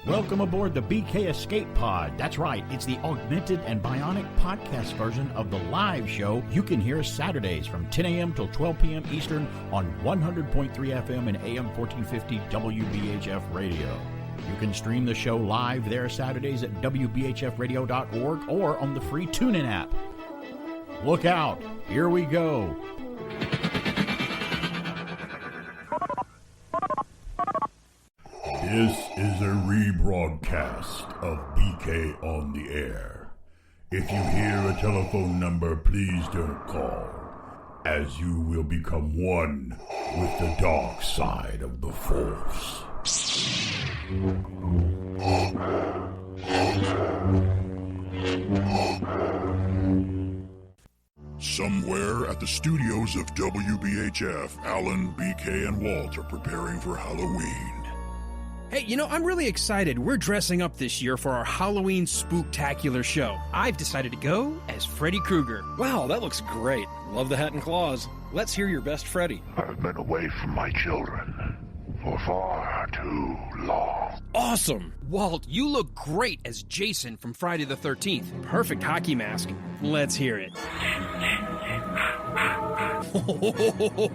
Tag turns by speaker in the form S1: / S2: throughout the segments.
S1: Welcome aboard the BK Escape Pod. That's right, it's the augmented and bionic podcast version of the live show you can hear Saturdays from 10 a.m. till 12 p.m. Eastern on 100.3 FM and AM 1450 WBHF Radio. You can stream the show live there Saturdays at WBHFradio.org or on the free Tunein app. Look out, here we go.
S2: This is a rebroadcast of BK on the Air. If you hear a telephone number, please don't call, as you will become one with the dark side of the Force. Somewhere at the studios of WBHF, Alan, BK, and Walt are preparing for Halloween.
S3: Hey, I'm really excited. We're dressing up this year for our Halloween spooktacular show. I've decided to go as Freddy Krueger.
S4: Wow, that looks great. Love the hat and claws. Let's hear your best Freddy.
S5: I've been away from my children for far too long.
S4: Awesome!
S3: Walt, you look great as Jason from Friday the 13th. Perfect hockey mask. Let's hear it.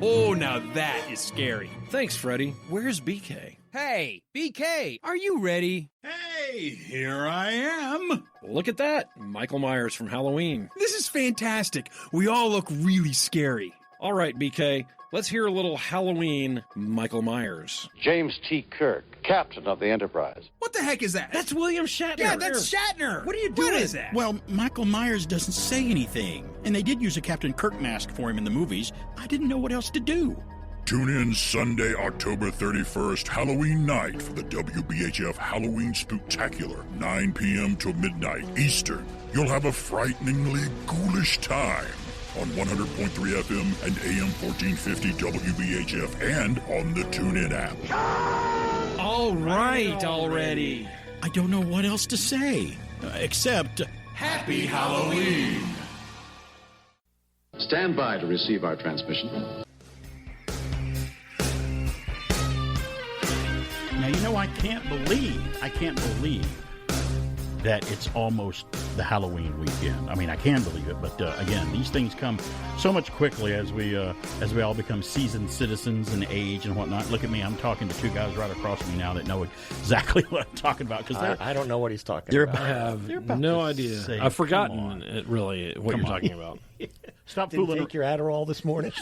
S3: Oh, now that is scary.
S4: Thanks, Freddy. Where's BK?
S3: Hey, BK, are you ready?
S1: Hey, here I am.
S4: Look at that. Michael Myers from Halloween.
S3: This is fantastic. We all look really scary.
S4: All right, BK. Let's hear a little Halloween Michael Myers.
S6: James T. Kirk, captain of the Enterprise.
S3: What the heck is that?
S4: That's William Shatner.
S3: Yeah, that's Shatner. What are you doing? What is that?
S1: Well, Michael Myers doesn't say anything, and they did use a Captain Kirk mask for him in the movies. I didn't know what else to do.
S2: Tune in Sunday, October 31st, Halloween night, for the WBHF Halloween Spooktacular, 9 p.m. till midnight Eastern. You'll have a frighteningly ghoulish time on 100.3 FM and AM 1450 WBHF and on the TuneIn app.
S3: All right already.
S1: I don't know what else to say, except
S2: Happy Halloween!
S6: Stand by to receive our transmission.
S1: Now, I can't believe that it's almost the Halloween weekend. I mean, I can believe it, but again, these things come so much quickly as we all become seasoned citizens and age and whatnot. Look at me, I'm talking to two guys right across me now that know exactly what I'm talking about. Because
S7: I don't know what he's talking about.
S4: I have no idea. I've forgotten what you're talking about.
S1: Stop
S7: Did you
S1: fooling.
S7: take your Adderall this morning?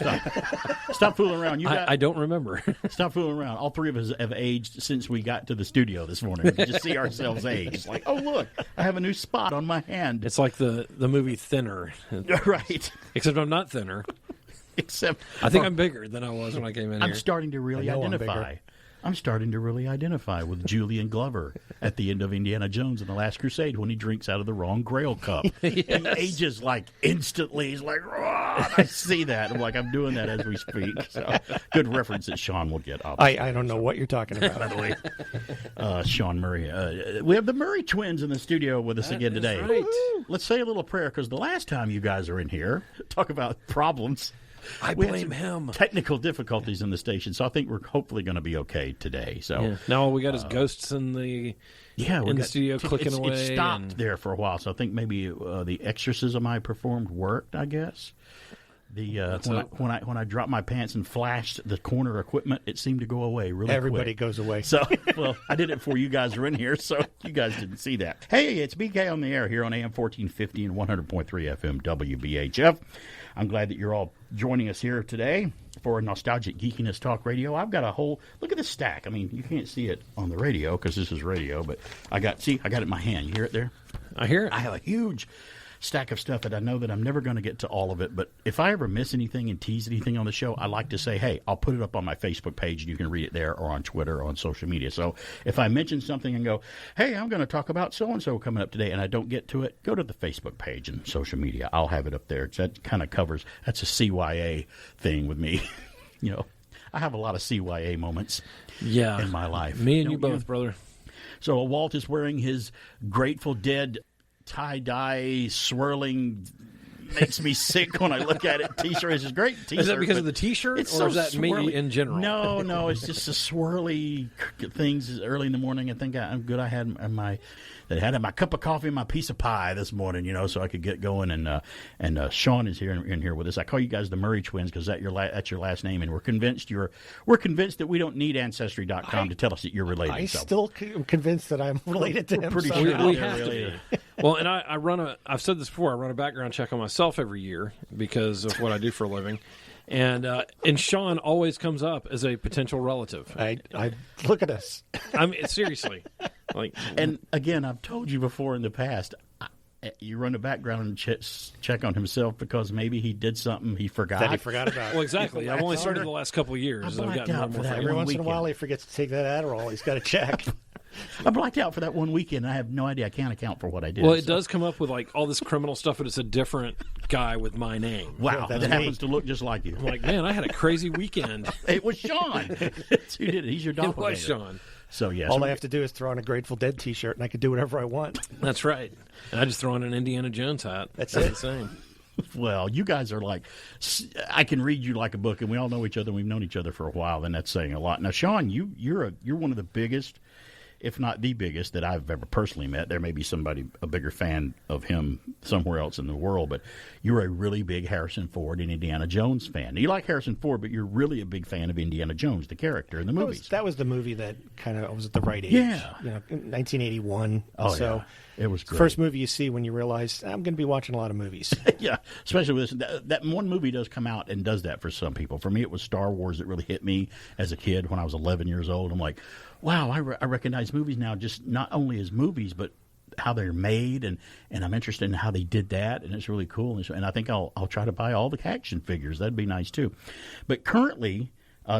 S1: Stop fooling around.
S4: I don't remember.
S1: Stop fooling around. All three of us have aged since we got to the studio this morning. We can just see ourselves age. It's like, oh, look, I have a new spot on my hand.
S4: It's like the movie Thinner.
S1: Right.
S4: Except I'm not thinner.
S1: Except
S4: I think I'm bigger than I was when I came in here.
S1: I'm starting to really identify. I'm starting to really identify with Julian Glover at the end of Indiana Jones in The Last Crusade when he drinks out of the wrong Grail cup. Yes. He ages like instantly. He's like, raw. I see that. I'm like, I'm doing that as we speak. So good reference that Sean will get.
S7: I don't know what you're talking about.
S1: By the way, Sean Murray. We have the Murray twins in the studio with us again today.
S4: Right.
S1: Let's say a little prayer because the last time you guys are in here, talk about problems.
S4: I blame him.
S1: Technical difficulties in the station, so I think we're hopefully going to be okay today. So
S4: now all we got is ghosts in the studio clicking away.
S1: It stopped there for a while, so I think maybe the exorcism I performed worked. I guess when I dropped my pants and flashed the corner equipment, it seemed to go away really
S7: Everybody
S1: quick.
S7: goes away.
S1: So, well, I did it before you guys were in here, so you guys didn't see that. Hey, it's BK on the Air here on AM 1450 and 100.3 FM WBHF. I'm glad that you're all joining us here today for Nostalgic Geekiness Talk Radio. I've got a whole, look at this stack. I mean, you can't see it on the radio because this is radio, but I got it in my hand. You hear it there?
S4: I hear it.
S1: I have a huge stack of stuff that I know that I'm never going to get to all of it, but if I ever miss anything and tease anything on the show, I like to say, hey, I'll put it up on my Facebook page and you can read it there, or on Twitter or on social media. So if I mention something and go, hey, I'm going to talk about so-and-so coming up today, and I don't get to it, go to the Facebook page and social media. I'll have it up there. That kind of covers, that's a CYA thing with me. I have a lot of CYA moments in my life.
S4: Me and you both, brother.
S1: So Walt is wearing his Grateful Dead tie-dye swirling makes me sick when I look at it. T-shirt is a great T-shirt.
S4: Is that because of the T-shirt, or is that me in general?
S1: No, it's just the swirly things early in the morning. I think I'm good. I had my cup of coffee and my piece of pie this morning, so I could get going. And Sean is here in here with us. I call you guys the Murray twins because that's your last name, and we're convinced that we don't need Ancestry.com to tell us that you're related.
S7: I still am convinced that I'm related to him.
S1: Pretty
S7: so.
S1: sure
S4: We have to be. Well, and I've said this before, I run a background check on myself every year because of what I do for a living. And Sean always comes up as a potential relative.
S7: I look at us.
S4: I mean, seriously.
S1: And again, I've told you before in the past, you run a background check on himself because maybe he did something he forgot.
S7: That he forgot about.
S4: Well, exactly. I've only started the last couple of years. I've gotten more and more
S7: Every once in a while, he forgets to take that Adderall. He's got to check.
S1: I blacked out for that one weekend. And I have no idea. I can't account for what I did.
S4: Well, it does come up with all this criminal stuff, but it's a different guy with my name.
S1: Wow,
S7: Yeah,
S1: that happens to look just like you.
S4: I'm like, man, I had a crazy weekend.
S1: It was Sean. That's who did it. He's your
S4: It
S1: doppelganger.
S4: was Sean.
S1: So yes,
S7: All I have to do is throw on a Grateful Dead T-shirt, and I can do whatever I want.
S4: That's right. And I just throw on an Indiana Jones hat.
S7: That's
S4: the
S7: it.
S4: same.
S1: Well, you guys are like, I can read you like a book, and we all know each other. We've known each other for a while, and that's saying a lot. Now, Sean, you're one of the biggest, if not the biggest, that I've ever personally met. There may be a bigger fan of him somewhere else in the world, but you're a really big Harrison Ford and Indiana Jones fan. You like Harrison Ford, but you're really a big fan of Indiana Jones, the character in the movies.
S7: That was the movie that kind of was at the right age.
S1: Yeah.
S7: 1981.
S1: Oh,
S7: so
S1: yeah. It was great.
S7: First movie you see when you realize, I'm going to be watching a lot of movies.
S1: Yeah, especially with this. That one movie does come out and does that for some people. For me, it was Star Wars that really hit me as a kid when I was 11 years old. I'm like, wow, I recognize movies now just not only as movies, but how they're made, and I'm interested in how they did that, and it's really cool. And I think I'll try to buy all the action figures. That'd be nice too. But currently,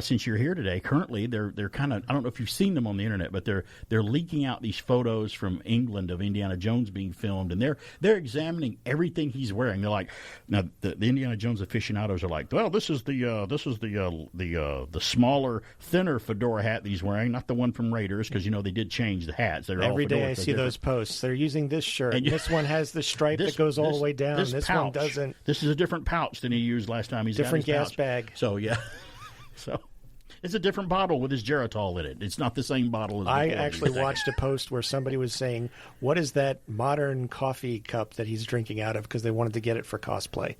S1: since you're here today, they're kind of, I don't know if you've seen them on the internet, but they're leaking out these photos from England of Indiana Jones being filmed, and they're examining everything he's wearing. They're like, now the Indiana Jones aficionados are like, well, this is the smaller, thinner fedora hat that he's wearing, not the one from Raiders, because they did change the hats.
S7: Every day I see those posts. They're using this shirt. And this one has the stripe that goes all the way down. This one doesn't.
S1: This is a different pouch than he used last time. He's
S7: different
S1: got his
S7: gas bag.
S1: So yeah. So it's a different bottle with his Geritol in it. It's not the same bottle as before.
S7: I actually watched a post where somebody was saying, what is that modern coffee cup that he's drinking out of, because they wanted to get it for cosplay.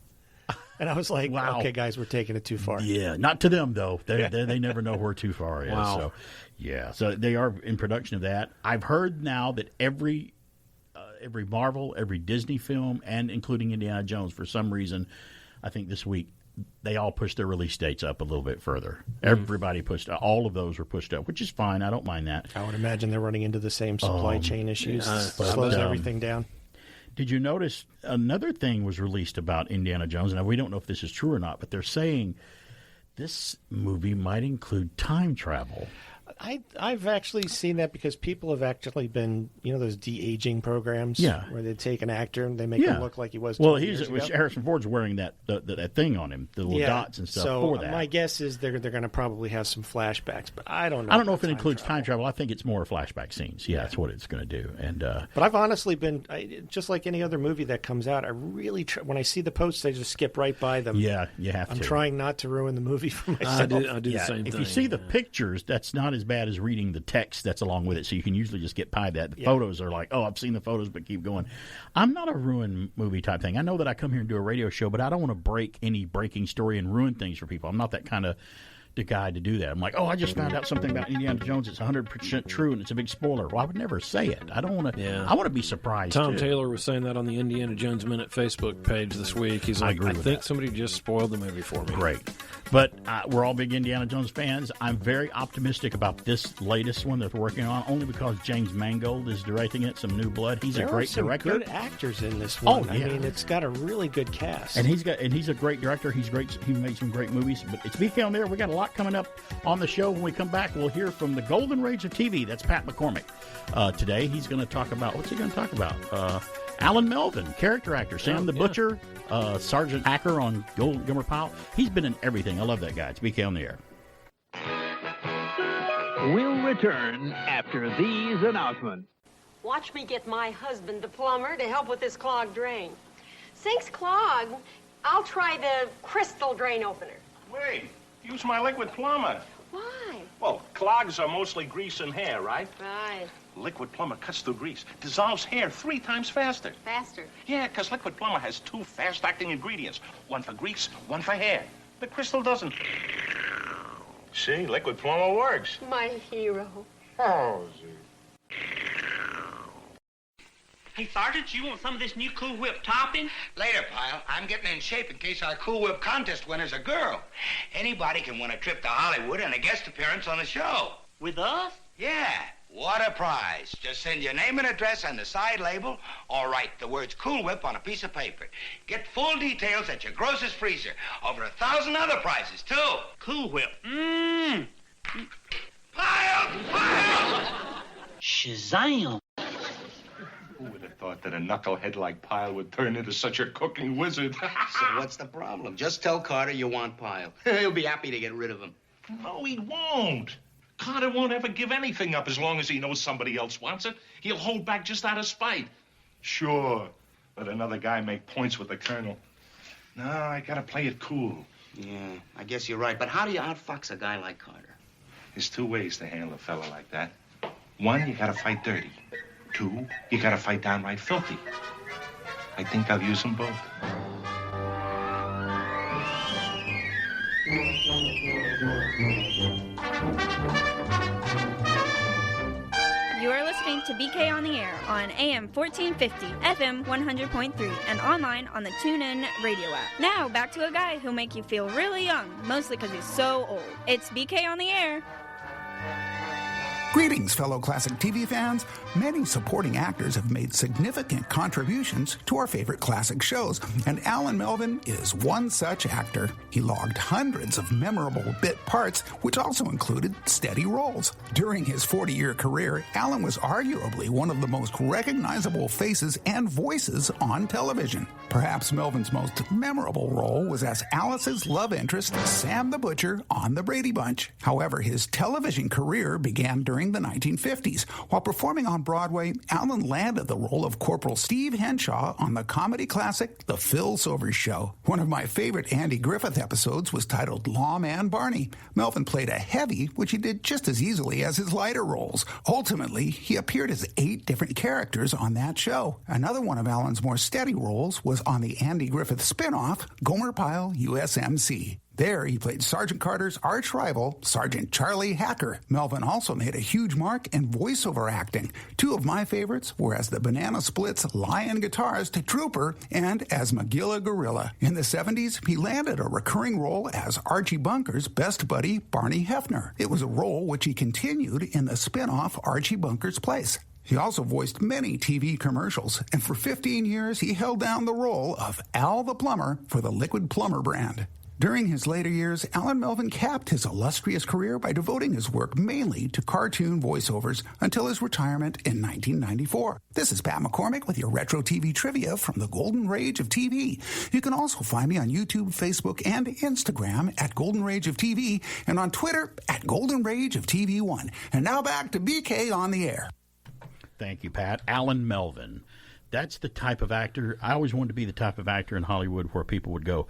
S7: And I was like, wow. Okay, guys, we're taking it too far.
S1: Yeah, not to them, though. They never know where too far is.
S4: Wow.
S1: So, yeah, so they are in production of that. I've heard now that every Marvel, every Disney film, and including Indiana Jones, for some reason, I think this week, they all pushed their release dates up a little bit further. Everybody all of those were pushed up, which is fine. I don't mind that.
S7: I would imagine they're running into the same supply chain issues. Slows everything down.
S1: Did you notice another thing was released about Indiana Jones? Now, we don't know if this is true or not, but they're saying this movie might include time travel.
S7: I've actually seen that because people have actually been, those de-aging programs where they take an actor and they make him look like he was 20 years ago.
S1: Harrison Ford's wearing that thing on him, the little dots and stuff for that.
S7: So my guess is they're going to probably have some flashbacks, but I don't know.
S1: I don't know if it includes time travel. I think it's more flashback scenes. Yeah, that's what it's going to do. And
S7: but I've honestly been, just like any other movie that comes out, I really when I see the posts, I just skip right by them.
S1: Yeah, you have to.
S7: I'm trying not to ruin the movie for myself.
S4: I do the same thing.
S1: If you see the pictures, that's not as bad as reading the text that's along with it, so you can usually just get by that. The photos are like, oh, I've seen the photos, but keep going. I'm not a ruin movie type thing. I know that I come here and do a radio show, but I don't want to break any breaking story and ruin things for people. I'm not that kind of the guy to do that. I'm like, oh, I just found out something about Indiana Jones. It's 100% true, and it's a big spoiler. Well, I would never say it. I don't want to. Yeah. I want to be surprised.
S4: Tom
S1: too.
S4: Taylor was saying that on the Indiana Jones Minute Facebook page this week. He's like, I think somebody just spoiled the movie for me.
S1: Great. But we're all big Indiana Jones fans. I'm very optimistic about this latest one that we're working on, only because James Mangold is directing it, some new blood. He's a great director.
S7: There are some good actors in this one.
S1: Oh, yeah.
S7: I mean, it's got a really good cast.
S1: And he's a great director. He's great. He made some great movies. But it's Be Found There. We got a lot coming up on the show. When we come back, we'll hear from the Golden Rage of TV. That's Pat McCormick. Today, he's going to talk about, what's he going to talk about? Alan Melvin, character actor. Sam the Butcher, Sergeant Hacker on Gomer Pyle. He's been in everything. I love that guy. It's BK on the Air.
S8: We'll return after these announcements.
S9: Watch me get my husband, the plumber, to help with this clogged drain. Sink's clogged. I'll try the crystal drain opener.
S10: Wait, use my liquid plumber.
S9: Why?
S10: Well, clogs are mostly grease and hair, right?
S9: Right.
S10: Liquid plumber cuts through grease, dissolves hair 3 times faster.
S9: Faster.
S10: Yeah, because liquid plumber has 2 fast-acting ingredients. One for grease, one for hair. The crystal doesn't. See, liquid plumber works.
S9: My hero.
S10: Oh, gee.
S11: Hey, Sergeant, you want some of this new Cool Whip topping?
S12: Later, pile. I'm getting in shape in case our Cool Whip contest winner's a girl. Anybody can win a trip to Hollywood and a guest appearance on the show.
S11: With us?
S12: Yeah. What a prize. Just send your name and address and the side label, or write the words Cool Whip on a piece of paper. Get full details at your grocer's freezer. Over 1,000 other prizes, too.
S11: Cool Whip. Mmm.
S12: Pile!
S11: Shazam.
S10: Who would have thought that a knucklehead like Pyle would turn into such a cooking wizard?
S12: So what's the problem? Just tell Carter you want Pyle. He'll be happy to get rid of him.
S10: No, he won't. Carter won't ever give anything up as long as he knows somebody else wants it. He'll hold back just out of spite. Sure, let another guy make points with the colonel. No, I gotta play it cool.
S12: Yeah, I guess you're right. But how do you outfox a guy like Carter?
S10: There's 2 ways to handle a fella like that. 1, you gotta fight dirty. 2, you gotta fight downright filthy. I think I'll use them both.
S13: You are listening to BK on the Air on AM 1450, FM 100.3, and online on the Tunein radio app. Now, back to a guy who'll make you feel really young, mostly because he's so old. It's BK on the Air.
S14: Greetings, fellow classic TV fans. Many supporting actors have made significant contributions to our favorite classic shows, and Alan Melvin is one such actor. He logged hundreds of memorable bit parts, which also included steady roles. During his 40-year career, Alan was arguably one of the most recognizable faces and voices on television. Perhaps Melvin's most memorable role was as Alice's love interest, Sam the Butcher, on The Brady Bunch. However, his television career began during the 1950s. While performing on Broadway, Alan landed the role of Corporal Steve Henshaw on the comedy classic The Phil Silvers Show. One of my favorite Andy Griffith episodes was titled Lawman Barney. Melvin played a heavy, which he did just as easily as his lighter roles. Ultimately, he appeared as 8 different characters on that show. Another one of Alan's more steady roles was on the Andy Griffith spin-off, Gomer Pyle USMC. There, he played Sergeant Carter's arch rival, Sergeant Charlie Hacker. Melvin also made a huge mark in voiceover acting. 2 of my favorites were as the Banana Splits lion guitarist Trooper and as Magilla Gorilla. In the 70s, he landed a recurring role as Archie Bunker's best buddy, Barney Hefner. It was a role which he continued in the spin-off Archie Bunker's Place. He also voiced many TV commercials, and for 15 years, he held down the role of Al the Plumber for the Liquid Plumber brand. During his later years, Alan Melvin capped his illustrious career by devoting his work mainly to cartoon voiceovers until his retirement in 1994. This is Pat McCormick with your retro TV trivia from the Golden Rage of TV. You can also find me on YouTube, Facebook, and Instagram at Golden Rage of TV and on Twitter at Golden Rage of TV1. And now back to BK on the Air.
S1: Thank you, Pat. Alan Melvin. That's the type of actor. I always wanted to be the type of actor in Hollywood where people would go,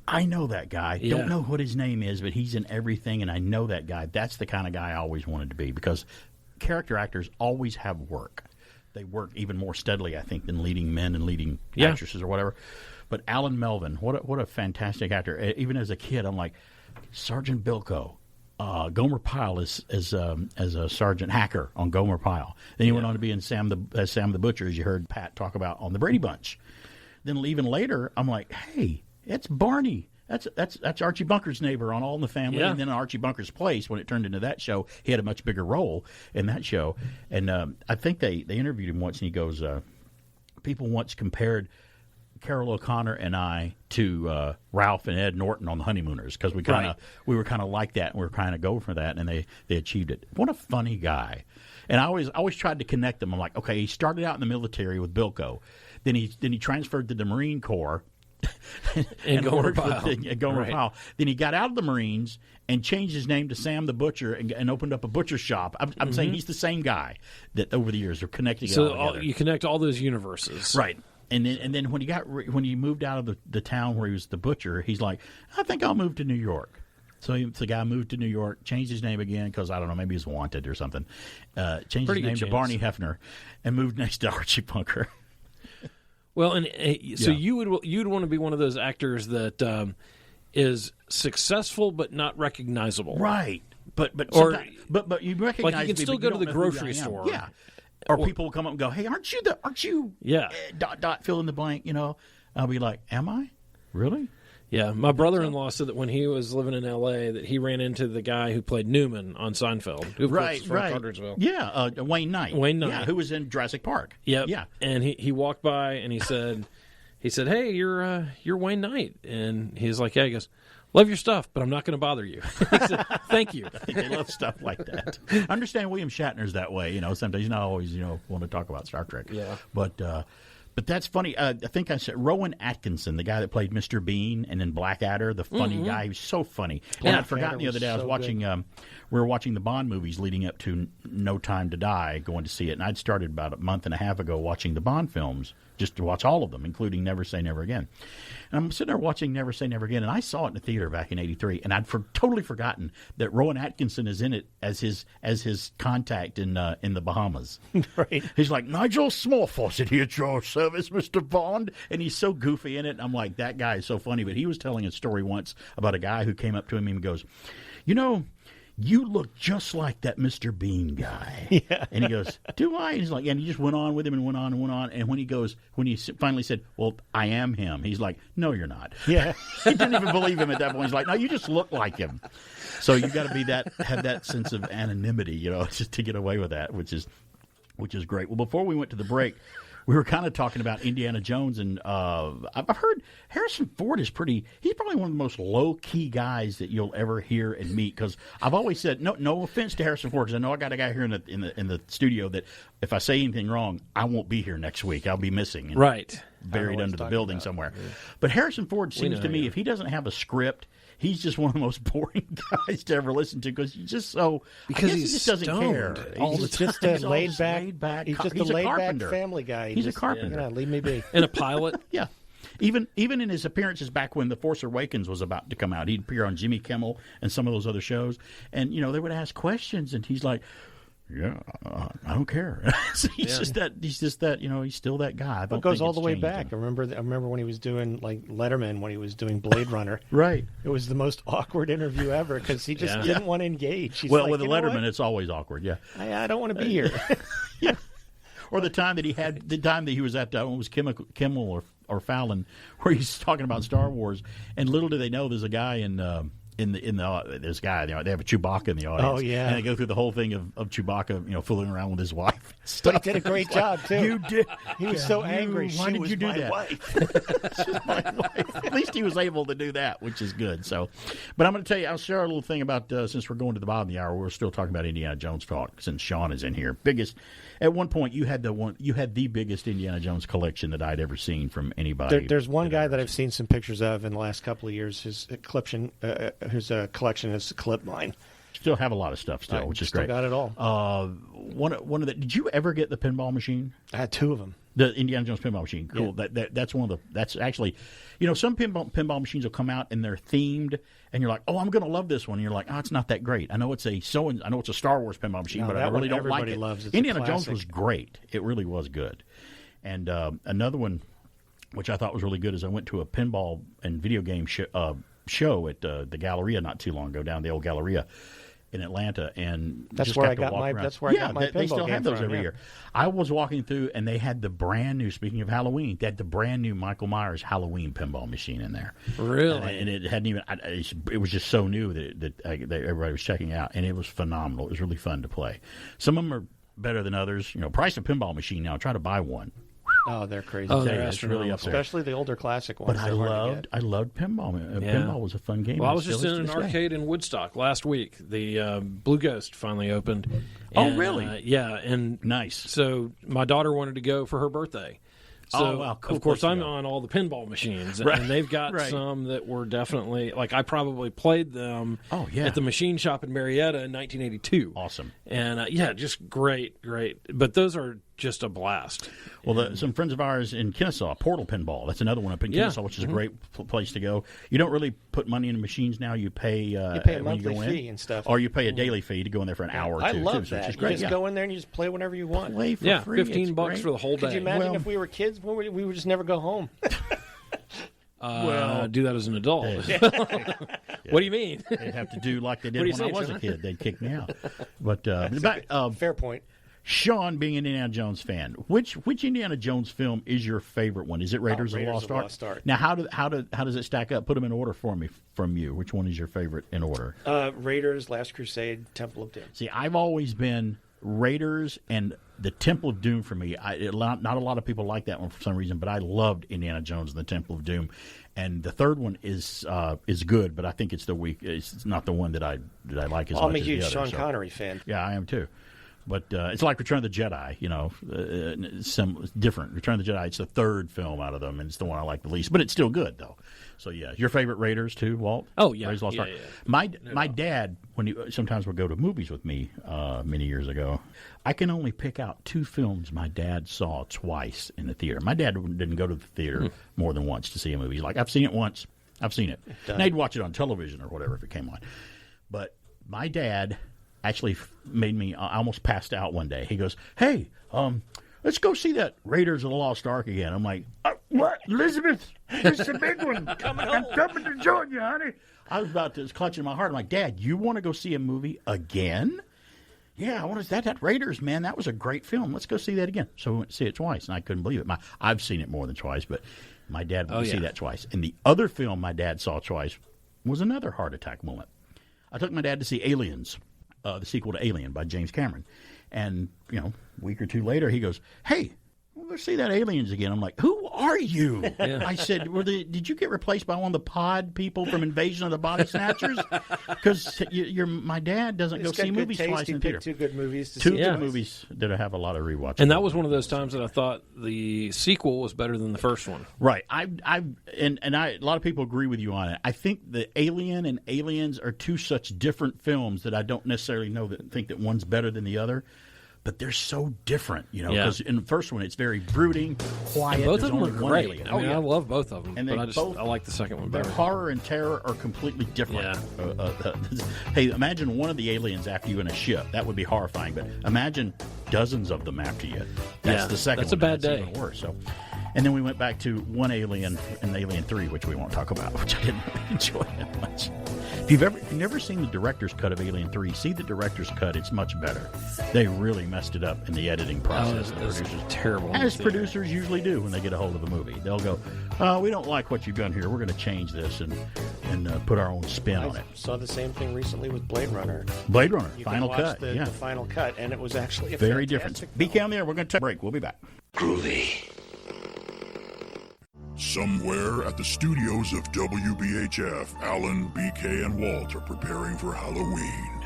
S1: I know that guy.
S4: Yeah.
S1: Don't know what his name is, but he's in everything, and I know that guy. That's the kind of guy I always wanted to be because character actors always have work. They work even more steadily, I think, than leading men and leading actresses or whatever. But Alan Melvin, what a fantastic actor. Even as a kid, I'm like, Sergeant Bilko. Gomer Pyle as a Sergeant Hacker on Gomer Pyle. Then he went on to be in Sam the Butcher, as you heard Pat talk about on the Brady Bunch. Then even later, I'm like, hey, it's Barney. That's Archie Bunker's neighbor on All in the Family, and then Archie Bunker's Place. When it turned into that show, he had a much bigger role in that show. And I think they interviewed him once, and he goes, people once compared Carol O'Connor and I to Ralph and Ed Norton on The Honeymooners because we were kind of like that, and we were kind of go for that, and they achieved it. What a funny guy! And I always tried to connect them. I'm like, okay, he started out in the military with Bilko, then he transferred to the Marine Corps. and Gomer Pyle. Then he got out of the Marines and changed his name to Sam the Butcher and opened up a butcher shop. I'm saying he's the same guy that over the years are connecting it all together.
S4: You connect all those universes.
S1: Right. And then when he moved out of the town where he was the butcher, he's like, I think I'll move to New York. So the guy moved to New York, changed his name again because, I don't know, maybe he's wanted or something. Changed his name to Barney Hefner and moved next to Archie Bunker.
S4: Well, and so you'd want to be one of those actors that is successful but not recognizable.
S1: Right. But you recognize
S4: like you can
S1: me,
S4: still
S1: but
S4: go
S1: you
S4: to
S1: don't
S4: the
S1: know who
S4: grocery
S1: I am.
S4: store.
S1: Yeah. Or people will come up and go, hey, aren't you
S4: yeah.
S1: Fill in the blank, I'll be like, am I? Really?
S4: Yeah, my brother-in-law said that when he was living in L.A. that he ran into the guy who played Newman on Seinfeld. Who
S1: Right.
S4: Cartersville.
S1: Yeah, Wayne Knight. Yeah, who was in Jurassic Park.
S4: Yep.
S1: Yeah.
S4: And he walked by and he said, hey, you're Wayne Knight. And he's like, yeah. He goes, love your stuff, but I'm not going to bother you. He said, thank you.
S1: I think they love stuff like that. I understand William Shatner's that way. Sometimes he's not always, want to talk about Star Trek.
S4: Yeah.
S1: But that's funny. I think I said Rowan Atkinson, the guy that played Mr. Bean and then Blackadder, the funny guy. He was so funny. And I'd forgotten the other day. I was watching. We were watching the Bond movies leading up to No Time to Die, going to see it, and I'd started about a month and a half ago watching the Bond films, just to watch all of them, including Never Say Never Again. And I'm sitting there watching Never Say Never Again, and I saw it in the theater back in '83, and I'd totally forgotten that Rowan Atkinson is in it as his contact in the Bahamas.
S7: Right.
S1: He's like, Nigel Smallfawcett here at your service, Mr. Bond. And he's so goofy in it. I'm like, that guy is so funny. But he was telling a story once about a guy who came up to him and goes, you look just like that Mr. Bean guy.
S7: Yeah.
S1: And he goes, do I? And he's like, yeah. And he just went on with him and went on and went on. And when he finally said, well, I am him, he's like, no, you're not.
S7: Yeah.
S1: He didn't even believe him at that point. He's like, no, you just look like him. So you got to have that sense of anonymity, just to get away with that, which is great. Well, before we went to the break, we were kind of talking about Indiana Jones, and I've heard Harrison Ford he's probably one of the most low-key guys that you'll ever hear and meet, because I've always said, no offense to Harrison Ford, because I know I got a guy here in the studio that if I say anything wrong, I won't be here next week. I'll be missing.
S4: Right.
S1: Buried under the building somewhere. Yeah. But Harrison Ford seems to me, if he doesn't have a script, he's just one of the most boring guys to ever listen to, because he's just so...
S4: Because
S1: he just doesn't care.
S7: He's just a laid back. He's just a laid back family guy.
S1: He's a carpenter.
S7: Yeah, leave me be.
S4: And a pilot.
S1: Yeah. Even in his appearances back when The Force Awakens was about to come out, he'd appear on Jimmy Kimmel and some of those other shows, and they would ask questions, and he's like, yeah, I don't care. He's just that. He's still that guy.
S7: It goes all the way back. I remember when he was doing Letterman, when he was doing Blade Runner.
S1: Right.
S7: It was the most awkward interview ever because he just didn't want to engage. He's
S1: with a Letterman, it's always awkward. Yeah.
S7: I don't want to be here.
S1: Yeah. Or the time that he was at it was Kimmel or Fallon, where he's talking about Star Wars, and little do they know there's a guy in this guy, they have a Chewbacca in the audience.
S7: Oh yeah,
S1: and they go through the whole thing of Chewbacca, fooling around with his wife.
S7: But he did a great job too.
S1: You did.
S7: He was so angry.
S1: Why did you do that? She's my wife. At least he was able to do that, which is good. So, but I'm going to tell you, I'll share a little thing about since we're going to the bottom of the hour, we're still talking about Indiana Jones talk since Sean is in here. At one point, you had the biggest Indiana Jones collection that I'd ever seen from anybody.
S7: There's one guy that I've seen some pictures of in the last couple of years. His collection is clip line.
S1: Still have a lot of stuff which is great.
S7: Still got it all.
S1: One of the. Did you ever get the pinball machine?
S7: I had two of them.
S1: The Indiana Jones pinball machine. Cool. Yeah. That's one of the. That's actually, some pinball machines will come out and they're themed, and you're like, oh, I'm going to love this one. And you're like, oh, it's not that great. I know it's a Star Wars pinball machine, but I really don't like it.
S7: Loves.
S1: Indiana Jones was great. It really was good. And another one, which I thought was really good, is I went to a pinball and video game show at the Galleria not too long ago, down the old Galleria in Atlanta, and
S7: that's where I got my pinball
S1: they still
S7: game
S1: have those
S7: from,
S1: every year. I was walking through, and they had the brand new. Speaking of Halloween, they had the brand new Michael Myers Halloween pinball machine in there.
S4: Really,
S1: and it hadn't even. It was just so new that everybody was checking out, and it was phenomenal. It was really fun to play. Some of them are better than others. Price of pinball machine now. Try to buy one.
S7: Oh, they're crazy.
S4: Oh,
S1: it's really up there.
S7: Especially the older classic ones.
S1: But I loved pinball. Pinball was a fun game.
S4: Well, I was just in an arcade in Woodstock last week. The Blue Ghost finally opened.
S1: Oh, really?
S4: Yeah, and
S1: nice.
S4: So my daughter wanted to go for her birthday. So,
S1: wow, cool.
S4: Of course, I'm on all the pinball machines, and they've got some that were definitely, I probably played them at the machine shop in Marietta in 1982.
S1: Awesome.
S4: And, just great. But those are just a blast.
S1: Well, some friends of ours in Kennesaw, Portal Pinball, that's another one up in Kennesaw, which is a great place to go. You don't really put money in the machines now. You pay
S7: a
S1: when
S7: monthly
S1: you go in,
S7: fee and stuff.
S1: or you pay a daily fee to go in there for an hour or two.
S7: I love
S1: too,
S7: that.
S1: Which is
S7: You
S1: great.
S7: just go in there and you just play whenever you want.
S1: Play for free.
S4: $15 for the whole day.
S7: Could you imagine if we were kids, we would just never go home?
S4: Do that as an adult. What do you mean?
S1: They'd have to do like they did
S4: What
S1: when
S4: do you
S1: I
S4: say,
S1: was
S4: Sean?
S1: a kid. They'd kick me out. But
S7: fair point.
S1: Sean, being an Indiana Jones fan, which Indiana Jones film is your favorite one? Is it Raiders of the Lost Ark? Now, how does it stack up? Put them in order for me from you. Which one is your favorite in order?
S7: Raiders, Last Crusade, Temple of Doom.
S1: See, I've always been Raiders and the Temple of Doom for me. Not a lot of people like that one for some reason, but I loved Indiana Jones and the Temple of Doom. And the third one is good, but I think it's it's not the one that I like as much as the other.
S7: I'm a huge Sean Connery fan.
S1: Yeah, I am too. But it's like Return of the Jedi, different. Return of the Jedi, it's the third film out of them, and it's the one I like the least. But it's still good, though. So, yeah. Your favorite Raiders, too, Walt?
S4: Oh, yeah.
S1: Raiders Lost Ark.
S4: Yeah.
S1: My dad, when he sometimes would go to movies with me many years ago, I can only pick out 2 films my dad saw twice in the theater. My dad didn't go to the theater more than once to see a movie. He's like, I've seen it once. I've seen it. And he'd watch it on television or whatever if it came on. But my dad actually made me, I almost passed out one day. He goes, hey, let's go see that Raiders of the Lost Ark again. I'm like, what? Elizabeth, it's a big one. I'm coming to join you, honey. I was clutching my heart. I'm like, Dad, you want to go see a movie again? Yeah, I want to. That Raiders, man, that was a great film. Let's go see that again. So we went to see it twice, and I couldn't believe it. I've seen it more than twice, but my dad went to see that twice. And the other film my dad saw twice was another heart attack moment. I took my dad to see Aliens. The sequel to Alien by James Cameron. And, a week or two later, he goes, hey, let's see that Aliens again. I'm like, who are you?
S4: Yeah.
S1: I said, did you get replaced by one of the pod people from Invasion of the Body Snatchers? Because my dad doesn't go see movies twice in the theater.
S7: Two good movies to
S1: see.
S7: Two
S1: good movies that I have a lot of rewatches.
S4: And that was one of those times that I thought the sequel was better than the first one.
S1: Right. A lot of people agree with you on it. I think the Alien and Aliens are two such different films that I don't necessarily think that one's better than the other. But they're so different, because in the first one it's very brooding, quiet.
S4: And both of them are great.
S1: Alien.
S4: I I love both of them,
S1: and
S4: but I like the second one better.
S1: Their horror and terror are completely different.
S4: Yeah.
S1: Hey, imagine one of the aliens after you in a ship. That would be horrifying. But imagine dozens of them after you. That's the second one.
S4: That's a bad day.
S1: Even worse. So. And then we went back to one Alien in Alien 3, which we won't talk about, which I didn't really enjoy that much. If you've never seen the director's cut of Alien 3, see the director's cut. It's much better. They really messed it up in the editing process.
S4: It was terrible.
S1: As producers usually do when they get a hold of the movie. They'll go, we don't like what you've done here. We're going to change this and put our own spin on it.
S7: I saw the same thing recently with Blade Runner.
S1: Blade Runner,
S7: you
S1: final
S7: can watch
S1: cut.
S7: The final cut, and it was actually a
S1: very different. BK on the air. We're going to take a break. We'll be back.
S2: Groovy. Somewhere at the studios of WBHF, Alan, BK, and Walt are preparing for Halloween.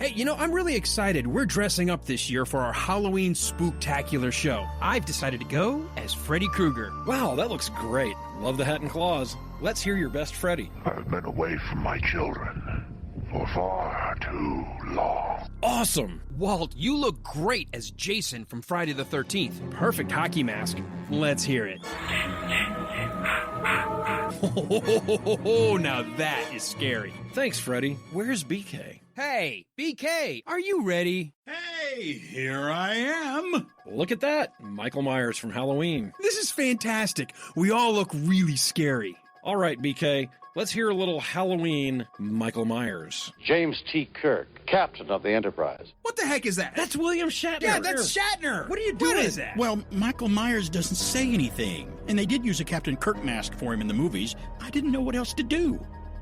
S3: Hey, I'm really excited. We're dressing up this year for our Halloween spooktacular show. I've decided to go as Freddy Krueger.
S4: Wow, that looks great. Love the hat and claws. Let's hear your best Freddy.
S5: I've been away from my children for far too long.
S3: Awesome! Walt, you look great as Jason from Friday the 13th. Perfect hockey mask. Let's hear it. Oh, now that is scary.
S4: Thanks, Freddy. Where's BK?
S3: Hey, BK, are you ready?
S15: Hey, here I am.
S4: Look at that. Michael Myers from Halloween.
S3: This is fantastic. We all look really scary.
S4: All right, BK. Let's hear a little Halloween Michael Myers.
S6: James T. Kirk, captain of the Enterprise.
S15: What the heck is that?
S4: That's William Shatner.
S15: Yeah, that's Shatner.
S3: What are you doing?
S15: What is that? Well, Michael Myers doesn't say anything. And they did use a Captain Kirk mask for him in the movies. I didn't know what else to do.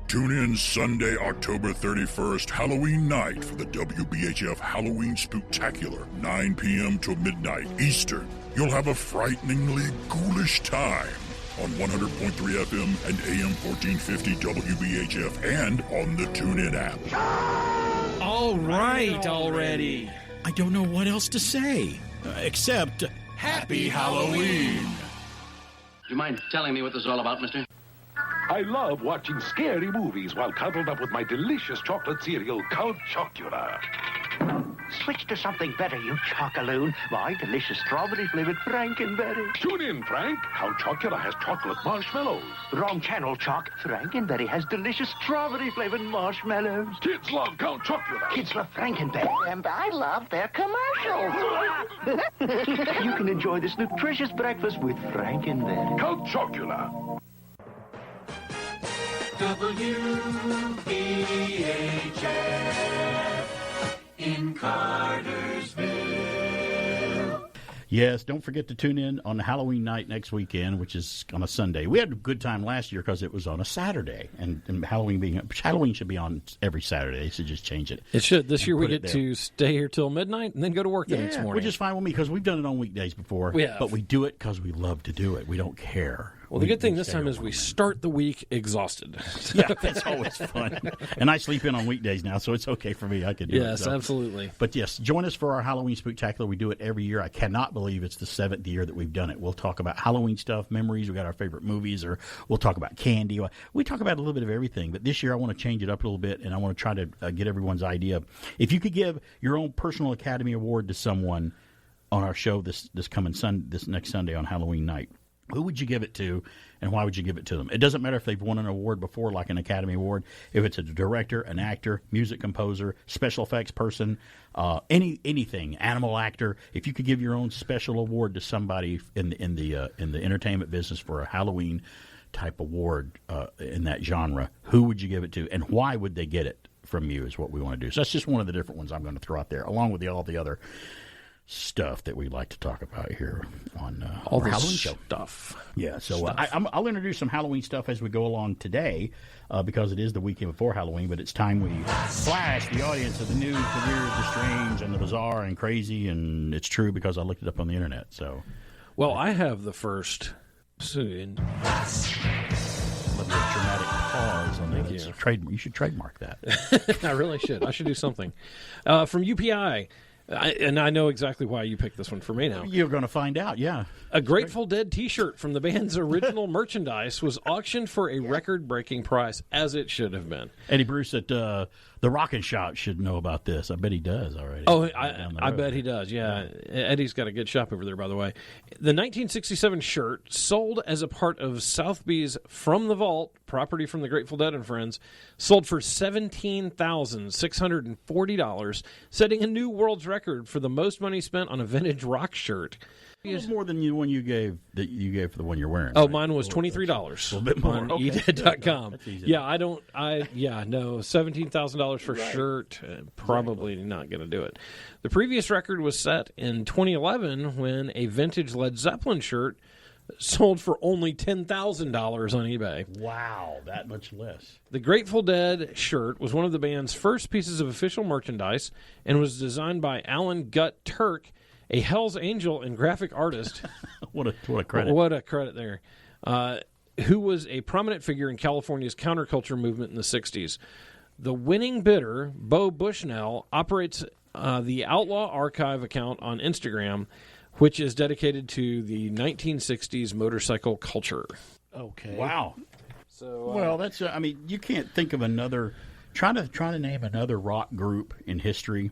S2: Tune in Sunday, October 31st, Halloween night for the WBHF Halloween Spooktacular, 9 p.m. to midnight Eastern. You'll have a frighteningly ghoulish time on 100.3 FM and AM 1450 WBHF and on the Tunein app.
S3: All right already.
S15: I don't know what else to say, except Happy Halloween.
S6: Do you mind telling me what this is all about, mister?
S5: I love watching scary movies while cuddled up with my delicious chocolate cereal, Count Chocula.
S11: Switch to something better, you chockaloon. My delicious strawberry-flavored Frankenberry.
S5: Tune in, Frank. Count Chocula has chocolate marshmallows.
S11: Wrong channel, Choc. Frankenberry has delicious strawberry-flavored marshmallows.
S5: Kids love Count Chocula.
S11: Kids love Frankenberry. And I love their commercials. You can enjoy this nutritious breakfast with Frankenberry.
S5: Count Chocula.
S16: WBHF in Cartersville.
S1: Yes, don't forget to tune in on Halloween night next weekend, which is on a Sunday. We had a good time last year because it was on a Saturday, and Halloween should be on every Saturday. They should just change it.
S4: It should. This year we get to stay here till midnight and then go to work the next morning.
S1: Which is fine with me because we've done it on weekdays before. But we do it because we love to do it. We don't care.
S4: Well, the good thing this time is we start the week exhausted.
S1: Yeah, that's always fun. And I sleep in on weekdays now, so it's okay for me. I can do it.
S4: Yes, absolutely.
S1: But yes, join us for our Halloween Spooktacular. We do it every year. I cannot believe it's the 7th year that we've done it. We'll talk about Halloween stuff, memories. We got our favorite movies, or we'll talk about candy. We talk about a little bit of everything. But this year I want to change it up a little bit, and I want to try to get everyone's idea. If you could give your own personal Academy Award to someone on our show this next Sunday on Halloween night, who would you give it to, and why would you give it to them? It doesn't matter if they've won an award before, like an Academy Award. If it's a director, an actor, music composer, special effects person, anything, animal actor. If you could give your own special award to somebody in the entertainment business for a Halloween type award in that genre, who would you give it to, and why would they get it from you? Is what we want to do. So that's just one of the different ones I'm going to throw out there, along with all the other stuff that we like to talk about here on
S4: all
S1: our
S4: the
S1: Halloween show.
S4: Stuff.
S1: Yeah, so I'll introduce some Halloween stuff as we go along today because it is the weekend before Halloween, but it's time we flash the audience of the news, the weird, the strange, and the bizarre and crazy, and it's true because I looked it up on the internet. So,
S4: well, I have the first soon.
S1: Love your dramatic pause on that. You should trademark that.
S4: I really should. I should do something. From UPI. And I know exactly why you picked this one for me now.
S1: You're going to find out, yeah.
S4: A Grateful Dead T-shirt from the band's original merchandise was auctioned for a record-breaking price, as it should have been.
S1: Eddie Bruce at the Rockin' Shop should know about this. I bet he does already.
S4: Oh, I bet he does, yeah. Eddie's got a good shop over there, by the way. The 1967 shirt, sold as a part of Southby's From the Vault, property from the Grateful Dead and Friends, sold for $17,640, setting a new world's record for the most money spent on a vintage rock shirt.
S1: It was more than the one you gave for the one you're wearing.
S4: Oh,
S1: right?
S4: mine was $23.
S1: A little bit more
S4: on
S1: okay.
S4: edead.com. Yeah, no, $17,000 for a shirt, probably not going to do it. The previous record was set in 2011 when a vintage Led Zeppelin shirt sold for only $10,000 on eBay.
S1: Wow, that much less.
S4: The Grateful Dead shirt was one of the band's first pieces of official merchandise and was designed by Alan Gut Turk, a Hell's Angel and graphic artist.
S1: What a credit.
S4: What a credit there. Who was a prominent figure in California's counterculture movement in the 60s. The winning bidder, Bo Bushnell, operates the Outlaw Archive account on Instagram, which is dedicated to the 1960s motorcycle culture.
S7: Okay.
S1: Wow.
S4: So
S1: well, that's you can't think of another. Trying to name another rock group in history.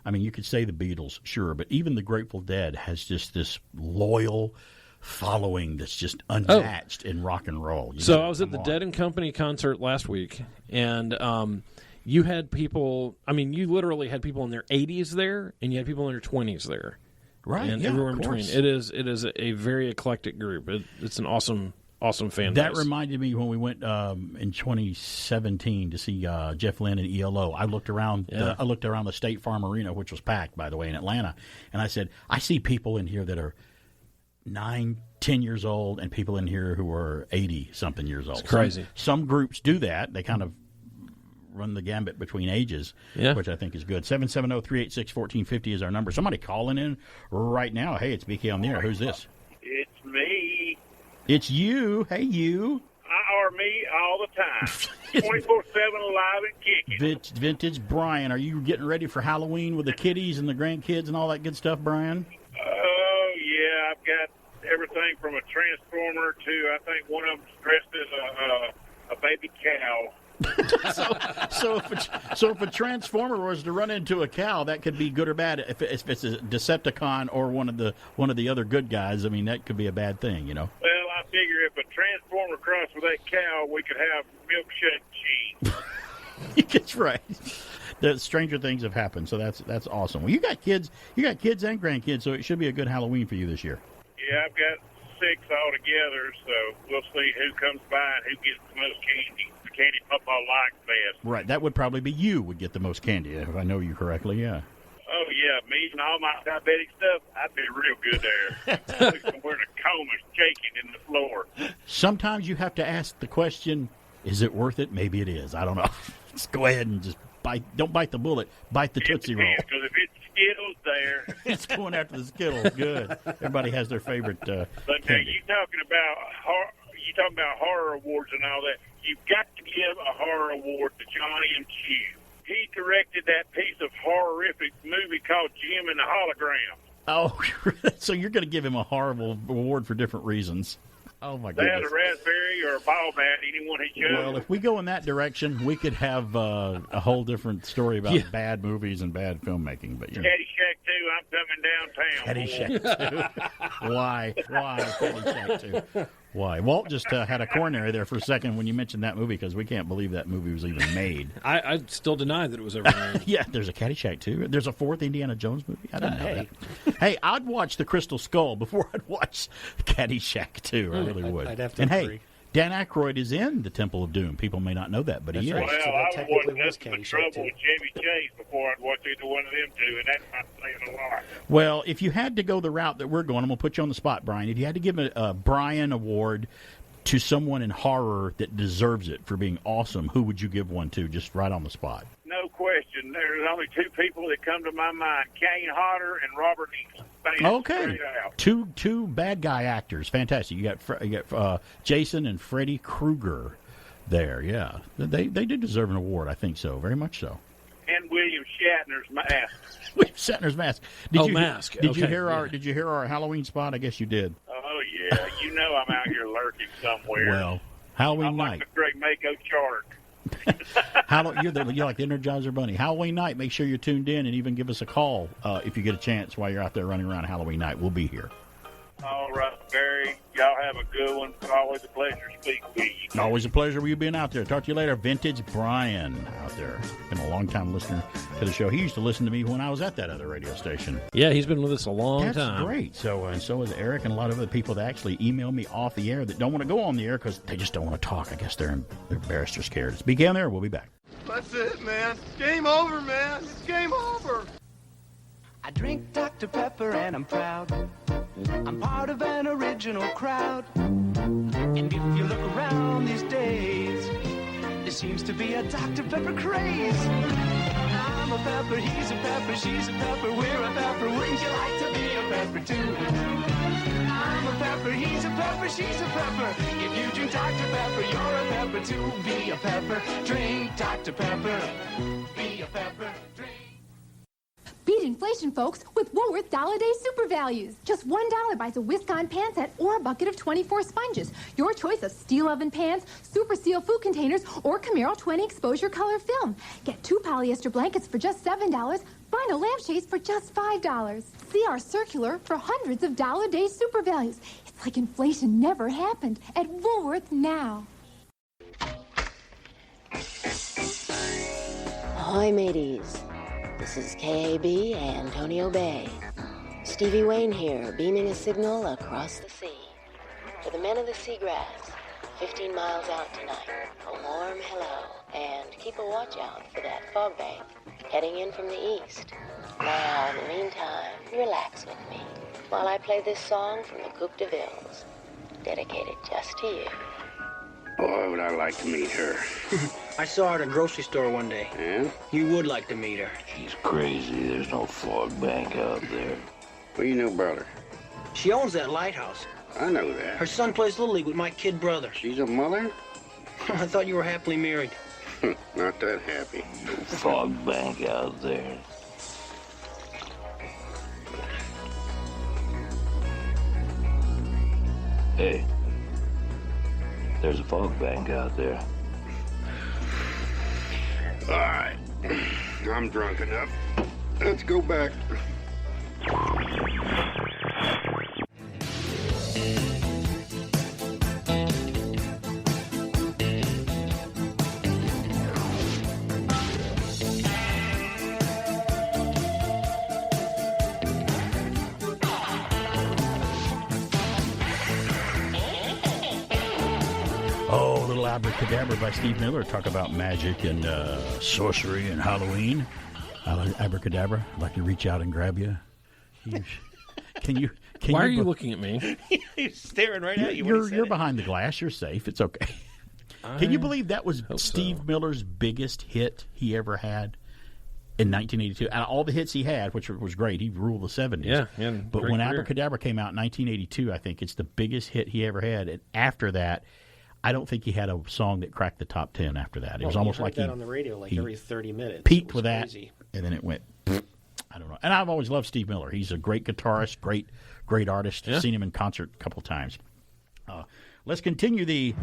S1: I mean, you could say the Beatles, sure, but even the Grateful Dead has just this loyal following that's just unmatched in rock and roll.
S4: So I was at the Dead and Company concert last week, and you had people. I mean, you literally had people in their 80s there, and you had people in their 20s there.
S1: Right,
S4: and
S1: yeah,
S4: everywhere in
S1: of
S4: between.
S1: course.
S4: It is a very eclectic group. It's an awesome fan base.
S1: That reminded me when we went in 2017 to see Jeff Lynne and ELO. I looked around. I looked around the State Farm Arena, which was packed, by the way, in Atlanta, and I said, I see people in here that are 9, 10 years old, and people in here who are 80-something years old.
S4: It's crazy.
S1: Some groups do that. They kind of run the gambit between ages, which I think is good. 770-386-1450 is our number. Somebody calling in right now. Hey, it's BK on the air. Who's this?
S17: It's me.
S1: It's you. Hey, you.
S17: Or me all the time. 24/7 alive and kicking.
S1: Vintage Brian. Are you getting ready for Halloween with the kiddies and the grandkids and all that good stuff, Brian?
S17: Oh, yeah. I've got everything from a transformer to, I think one of them's dressed as a baby cow.
S1: So if a Transformer was to run into a cow, that could be good or bad. If it's a Decepticon or one of the other good guys, I mean, that could be a bad thing, you know.
S17: Well, I figure if a Transformer crossed with that cow, we could have milkshake cheese.
S1: That's right. The stranger things have happened, so that's awesome. Well, you got kids and grandkids, so it should be a good Halloween for you this year.
S17: Yeah, I've got 6 altogether, so we'll see who comes by and who gets the most candy. The candy Papa likes best.
S1: Right, that would probably be you would get the most candy, if I know you correctly, yeah.
S17: Oh, yeah, me and all my diabetic stuff, I'd be real good there. Somewhere the coma's shaking in the floor.
S1: Sometimes you have to ask the question, is it worth it? Maybe it is. I don't know. Just go ahead and just don't bite the bullet, bite the Tootsie Roll.
S17: Because if it's Skittles there.
S1: It's going after the Skittles. Good. Everybody has their favorite
S17: But now
S1: candy.
S17: you talking about horror awards and all that. You've got to give a horror award to Johnny M. Chu. He directed that piece of horrific movie called Jim and the Hologram.
S1: Oh, so you're going to give him a horrible award for different reasons. Oh, my goodness.
S17: That, a raspberry, or a ball bat, anyone he chose.
S1: Well, if we go in that direction, we could have a whole different story about bad movies and bad filmmaking. But
S17: Caddyshack 2, I'm coming downtown.
S1: Caddyshack 2. Why Caddyshack 2? Why? Walt just had a coronary there for a second when you mentioned that movie because we can't believe that movie was even made.
S4: I still deny that it was ever made.
S1: Yeah, there's a Caddyshack 2. There's a 4th Indiana Jones movie. I didn't know that. Hey, I'd watch The Crystal Skull before I'd watch Caddyshack 2. I really would.
S7: I'd have to
S1: and
S7: agree.
S1: Hey, Dan Aykroyd is in The Temple of Doom. People may not know that, but he is.
S17: Well,
S7: So that
S17: I would
S7: technically
S17: watch
S7: was
S17: Nothing But
S7: Caddyshack
S17: Trouble
S7: 2.
S17: with Chevy Chase before I'd watch either one of them two, and that might say a lot.
S1: Well, if you had to go the route that we're going, I'm going to put you on the spot, Brian. If you had to give a Brian Award to someone in horror that deserves it for being awesome, who would you give one to just right on the spot?
S17: No question. There's only 2 people that come to my mind, Kane Hodder and Robert Englund.
S1: Okay. Two bad guy actors. Fantastic. You got Jason and Freddy Krueger there. Yeah. They did deserve an award, I think so. Very much so.
S17: And William Shatner's mask.
S1: William Shatner's mask.
S4: Mask.
S1: Did you hear our Halloween spot? I guess you did.
S17: Oh, yeah. You know I'm out here lurking somewhere.
S1: Well, Halloween
S17: I'm
S1: night.
S17: like the great Mako shark.
S1: You're like the Energizer Bunny. Halloween night, make sure you're tuned in and even give us a call if you get a chance while you're out there running around Halloween night. We'll be here.
S17: All right, Barry. Y'all have a good one. It's always a pleasure speaking with you.
S1: Always a pleasure with you being out there. Talk to you later. Vintage Brian out there. Been a long-time listener to the show. He used to listen to me when I was at that other radio station.
S4: Yeah, he's been with us a long time.
S1: That's great. So is Eric and a lot of other people that actually email me off the air that don't want to go on the air because they just don't want to talk. I guess they're embarrassed or scared. It's BK on the air. We'll be back.
S18: That's it, man. Game over, man. It's game over.
S19: I drink Dr. Pepper and I'm proud. I'm part of an original crowd. And if you look around these days, there seems to be a Dr. Pepper craze. I'm a pepper, he's a pepper, she's a pepper, we're a pepper. Wouldn't you like to be a pepper too? I'm a pepper, he's a pepper, she's a pepper. If you drink Dr. Pepper, you're a pepper too. Be a pepper, drink Dr. Pepper. Be a pepper, drink.
S20: Beat inflation, folks, with Woolworth Dollar Day Super Values. Just $1 buys a whisk-on pan set or a bucket of 24 sponges. Your choice of steel oven pans, Super Seal food containers, or Camaro 20 exposure color film. Get 2 polyester blankets for just $7, vinyl lampshades for just $5. See our circular for hundreds of Dollar Day Super Values. It's like inflation never happened at Woolworth now.
S21: Ahoy, mateys. This is KAB Antonio Bay. Stevie Wayne here, beaming a signal across the sea. For the men of the seagrass, 15 miles out tonight, a warm hello, and keep a watch out for that fog bank heading in from the east. Now, in the meantime, relax with me while I play this song from the Coupe de Villes, dedicated just to you.
S22: Boy, would I like to meet her.
S23: I saw her at a grocery store one day.
S22: Yeah?
S23: You would like to meet her.
S22: She's crazy. There's no fog bank out there. What do you know about her?
S23: She owns that lighthouse.
S22: I know that.
S23: Her son plays Little League with my kid brother.
S22: She's a mother?
S23: I thought you were happily married.
S22: Not that happy.
S23: No
S22: fog bank out there. Hey. There's a fog bank out there.
S5: All right. I'm drunk enough. Let's go back.
S1: Oh, a little Abracadabra by Steve Miller. Talk about magic and sorcery and Halloween. I like Abracadabra. I'd like to reach out and grab you.
S4: Why are you looking at me?
S7: He's staring right at you.
S1: You're behind the glass. You're safe. It's okay. Can you believe that was Steve Miller's biggest hit he ever had in 1982? Out of all the hits he had, which was great, he ruled the 70s.
S4: Yeah,
S1: but when Abracadabra came out in 1982, I think it's the biggest hit he ever had. And after that, I don't think he had a song that cracked the top 10 after that. It was almost like
S7: that on the radio every 30 minutes.
S1: Peaked with crazy. That, and then it went. I don't know. And I've always loved Steve Miller. He's a great guitarist, great artist.
S4: Yeah.
S1: Seen him in concert a couple of times. Let's continue the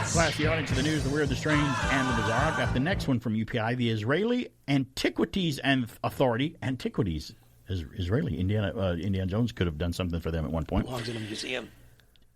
S1: classy audience of the news, the weird, the strange, and the bizarre. I've got the next one from UPI, the Israeli Antiquities and Authority. Antiquities, Israeli. Indiana Jones could have done something for them at one point.
S7: Belongs in a museum.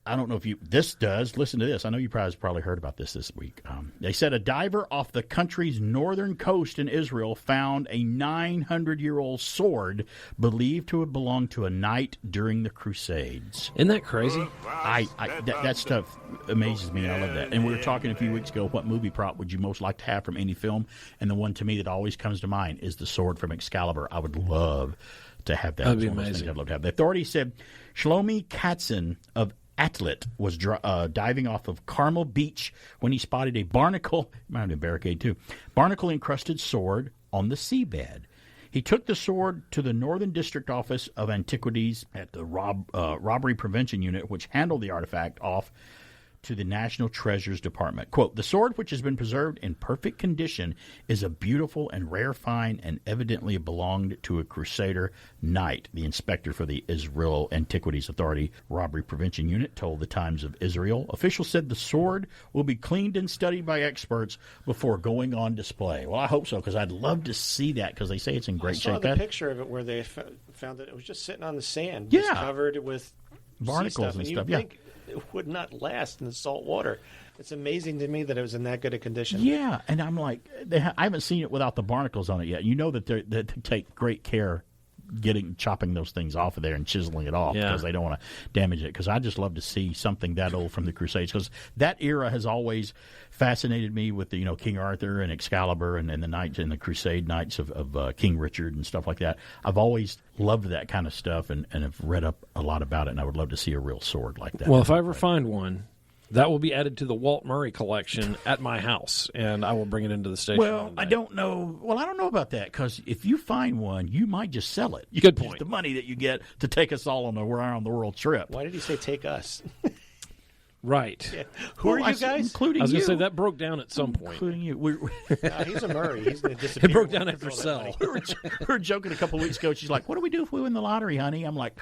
S1: I don't know if this does. Listen to this. I know you probably heard about this week. They said a diver off the country's northern coast in Israel found a 900-year-old sword believed to have belonged to a knight during the Crusades.
S4: Isn't that crazy?
S1: That stuff amazes me. I love that. And we were talking a few weeks ago, what movie prop would you most like to have from any film? And the one to me that always comes to mind is the sword from Excalibur. I would love to have that.
S4: That'd be amazing.
S1: I'd love to have. The authorities said Shlomi Katzin of Atlet was diving off of Carmel Beach when he spotted a barnacle, might have been barricade too, barnacle-encrusted sword on the seabed. He took the sword to the Northern District Office of Antiquities at the Robbery Prevention Unit, which handled the artifact, off to the National Treasures Department. Quote, the sword, which has been preserved in perfect condition, is a beautiful and rare find and evidently belonged to a Crusader knight, the inspector for the Israel Antiquities Authority Robbery Prevention Unit told the Times of Israel. Officials said the sword will be cleaned and studied by experts before going on display. Well, I hope so, because I'd love to see that, because they say it's in great shape.
S7: I saw the picture of it where they found that it was just sitting on the sand,
S1: yeah,
S7: just covered with
S1: barnacles and stuff. Yeah.
S7: It would not last in the salt water. It's amazing to me that it was in that good a condition.
S1: Yeah, and I'm like, I haven't seen it without the barnacles on it yet. You know that they take great care chopping those things off of there and chiseling it off, because they don't want to damage it. Because I just love to see something that old from the Crusades, because that era has always fascinated me with the King Arthur and Excalibur and the knights and the Crusade knights of King Richard and stuff like that. I've always loved that kind of stuff and have read up a lot about it, and I would love to see a real sword like that.
S4: Well, if I ever find one, that will be added to the Walt Murray collection at my house, and I will bring it into the station.
S1: Well, I don't know. Well, I don't know about that, because if you find one, you might just sell it.
S4: Good point.
S1: The money that you get to take us all on around the world trip.
S7: Why did he say take us?
S4: Right.
S7: Yeah. Who are you guys?
S1: Including
S4: I was going
S1: you.
S4: to say that broke down at some point.
S1: Including you.
S7: He's a Murray. He's going to disappear.
S4: It broke down after Cell.
S1: We were joking a couple of weeks ago. She's like, what do we do if we win the lottery, honey? I'm like,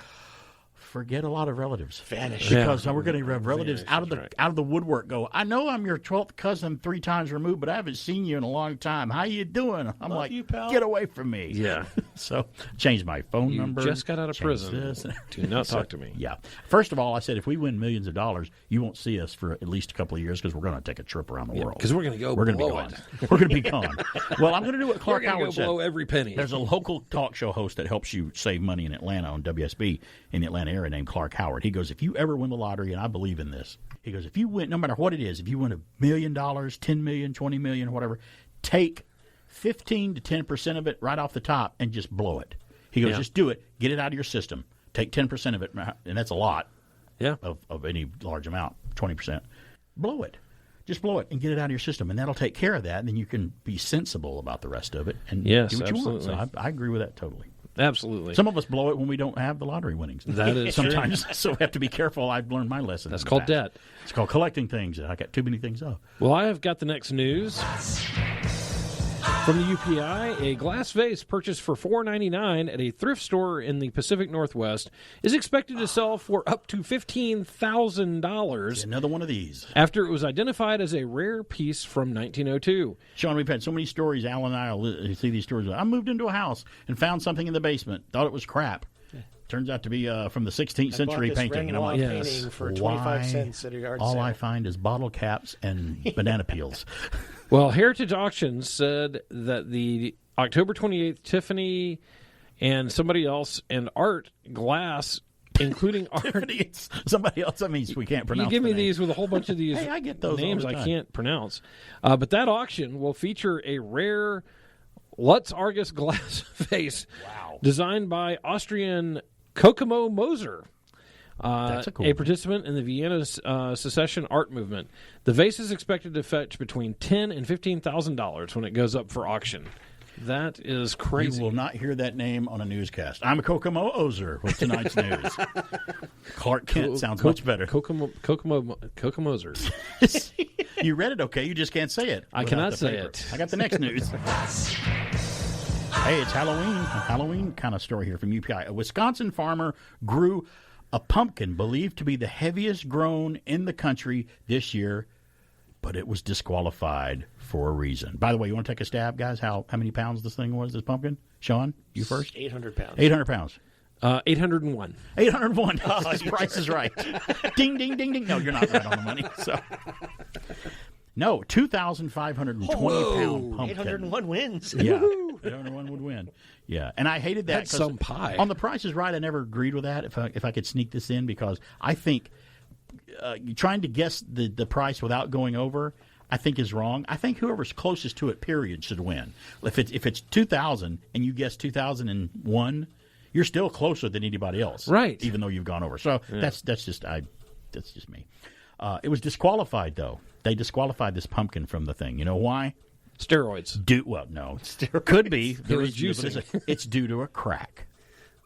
S1: forget a lot of relatives.
S7: Vanish.
S1: Because we're going to have relatives out of the woodwork go, I know I'm your 12th cousin 3 times removed, but I haven't seen you in a long time. How you doing? I'm
S7: Love
S1: like,
S7: you, pal.
S1: get away from me.
S4: Yeah.
S1: So changed my phone number.
S4: Just got out of prison.
S1: This.
S4: Do not talk to me.
S1: Yeah. First of all, I said, if we win millions of dollars, you won't see us for at least a couple of years, because we're going to take a trip around the world.
S4: Because we're going to go
S1: We're going to be
S4: blow
S1: gone.
S4: it.
S1: We're going to be gone. Well, I'm going to do what Clark
S4: We're gonna
S1: Howard
S4: go
S1: said.
S4: blow every penny.
S1: There's a local talk show host that helps you save money in Atlanta on WSB in the Atlanta area named Clark Howard. He goes, if you ever win the lottery, and I believe in this, he goes, if you win, no matter what it is, if you win $1 million, $10 million, $20 million, whatever, take 15 to 10% of it right off the top and just blow it. He goes, just do it. Get it out of your system. Take 10% of it, and that's a lot of any large amount, 20%. Blow it. Just blow it and get it out of your system, and that'll take care of that, and then you can be sensible about the rest of it and do what you want. So I agree with that totally.
S4: Absolutely.
S1: Some of us blow it when we don't have the lottery winnings.
S4: That is
S1: sometimes,
S4: true.
S1: So we have to be careful. I've learned my lesson.
S4: That's called debt.
S1: It's called collecting things. I got too many things up.
S4: Well, I have got the next news. From the UPI, a glass vase purchased for $4.99 at a thrift store in the Pacific Northwest is expected to sell for up to $15,000.
S1: Another one of these.
S4: After it was identified as a rare piece from 1902.
S1: Sean, we've had so many stories. Alan and I will see these stories. I moved into a house and found something in the basement. Thought it was crap. Turns out to be from the 16th century painting.
S7: And I'm like, painting for 25 cents at a yard
S1: all
S7: sale.
S1: I find is bottle caps and banana peels.
S4: Well, Heritage Auctions said that the October 28th Tiffany and somebody else and Art Glass, including Art.
S1: It's somebody else. That means we can't pronounce.
S4: You give me
S1: the name.
S4: these with a whole bunch of these
S1: hey, I get those
S4: names
S1: all the
S4: I
S1: time.
S4: can't pronounce. But that auction will feature a rare Lutz Argus glass vase designed by Austrian Kokomo Moser.
S1: That's a cool
S4: a participant in the Vienna secession art movement. The vase is expected to fetch between $10,000 and $15,000 when it goes up for auction. That is crazy.
S1: You will not hear that name on a newscast. I'm a Kokomo Ozer with tonight's news. Clark Kent sounds much better.
S4: Kokomozer.
S1: You read it okay. You just can't say it.
S4: I
S1: without
S4: cannot
S1: the
S4: say
S1: paper.
S4: it.
S1: I got the next news. Hey, it's Halloween. A Halloween kind of story here from UPI. A Wisconsin farmer grew a pumpkin believed to be the heaviest grown in the country this year, but it was disqualified for a reason. By the way, you want to take a stab, guys? How many pounds this thing was, this pumpkin? Sean, you first?
S7: 800 pounds.
S1: 800 pounds.
S4: 801.
S1: 801.
S7: Oh,
S1: His price is right. Ding, ding, ding, ding. No, you're not right on the money. So, no, 2,520 pound pumpkin.
S7: 801 wins.
S1: Yeah, 801 would win. Yeah, and I hated that.
S4: That's some pie.
S1: On The Price is Right, I never agreed with that. If I could sneak this in, because I think trying to guess the price without going over, I think is wrong. I think whoever's closest to it, period, should win. If it's 2,000 and you guess 2,001, you're still closer than anybody else,
S4: right?
S1: Even though you've gone over. So that's just me. It was disqualified though. They disqualified this pumpkin from the thing. You know why?
S4: Steroids.
S1: No. Could be.
S4: There is juicing.
S1: It's due to a crack.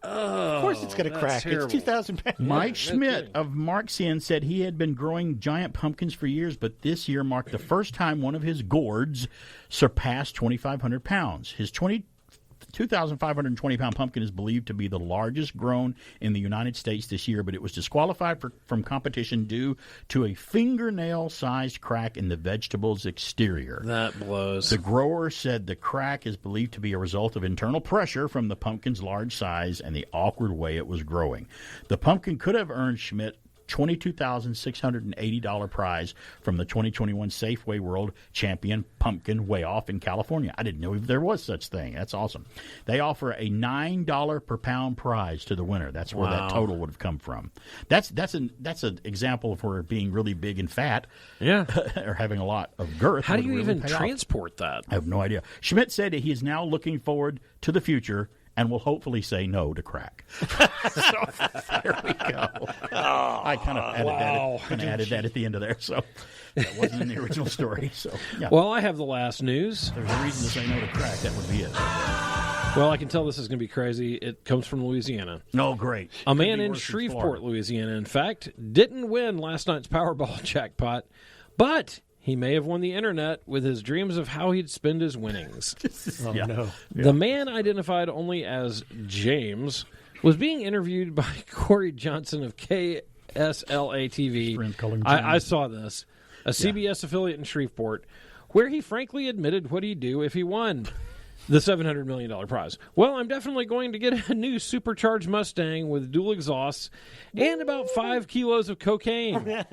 S7: Of course it's going to crack.
S4: Terrible.
S7: It's 2,000 pounds.
S1: Mike Schmidt of Marxian said he had been growing giant pumpkins for years, but this year marked the first time one of his gourds surpassed 2,500 pounds. His 2,520-pound pumpkin is believed to be the largest grown in the United States this year, but it was disqualified from competition due to a fingernail-sized crack in the vegetable's exterior.
S4: That blows.
S1: The grower said the crack is believed to be a result of internal pressure from the pumpkin's large size and the awkward way it was growing. The pumpkin could have earned Schmidt $22,680 prize from the 2021 Safeway World Champion Pumpkin Way Off in California. I didn't know there was such thing. That's awesome. They offer a $9 per pound prize to the winner. That's where that total would have come from. That's an example of where being really big and fat, or having a lot of girth.
S4: How do you
S1: really
S4: even
S1: pay off.
S4: transport that?
S1: I have no idea. Schmidt said he is now looking forward to the future and will hopefully say no to crack. So there we go. I kind of added that at the end of there, so that wasn't in the original story. So yeah.
S4: Well, I have the last news.
S1: If there's a reason to say no to crack, that would be it.
S4: Well, I can tell this is going to be crazy. It comes from Louisiana.
S1: Oh, great.
S4: A man in Shreveport, Louisiana, in fact, didn't win last night's Powerball jackpot, but he may have won the internet with his dreams of how he'd spend his winnings.
S7: No. Yeah.
S4: The man, identified only as James, was being interviewed by Corey Johnson of KSLA-TV. I saw this. A CBS affiliate in Shreveport, where he frankly admitted what he'd do if he won the $700 million prize. Well, I'm definitely going to get a new supercharged Mustang with dual exhausts and about 5 kilos of cocaine.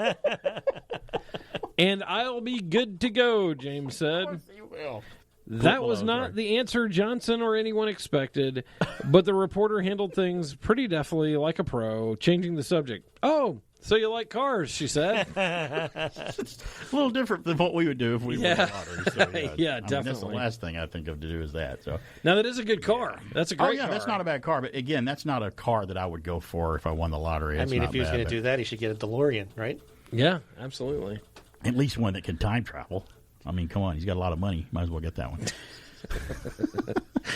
S4: And I'll be good to go, James said.
S1: Of course you will.
S4: That was not the answer Johnson or anyone expected, but the reporter handled things pretty deftly like a pro, changing the subject. Oh, so you like cars, she said.
S1: It's a little different than what we would do if we won the lottery. So,
S4: yeah, definitely.
S1: That's the last thing I think of to do is that. So
S4: now, that is a good car. That's a great car.
S1: That's not a bad car. But again, that's not a car that I would go for if I won the lottery.
S7: I mean, if he was going to do that, he should get a DeLorean, right?
S4: Yeah, absolutely.
S1: At least one that can time travel. I mean, come on. He's got a lot of money. Might as well get that one.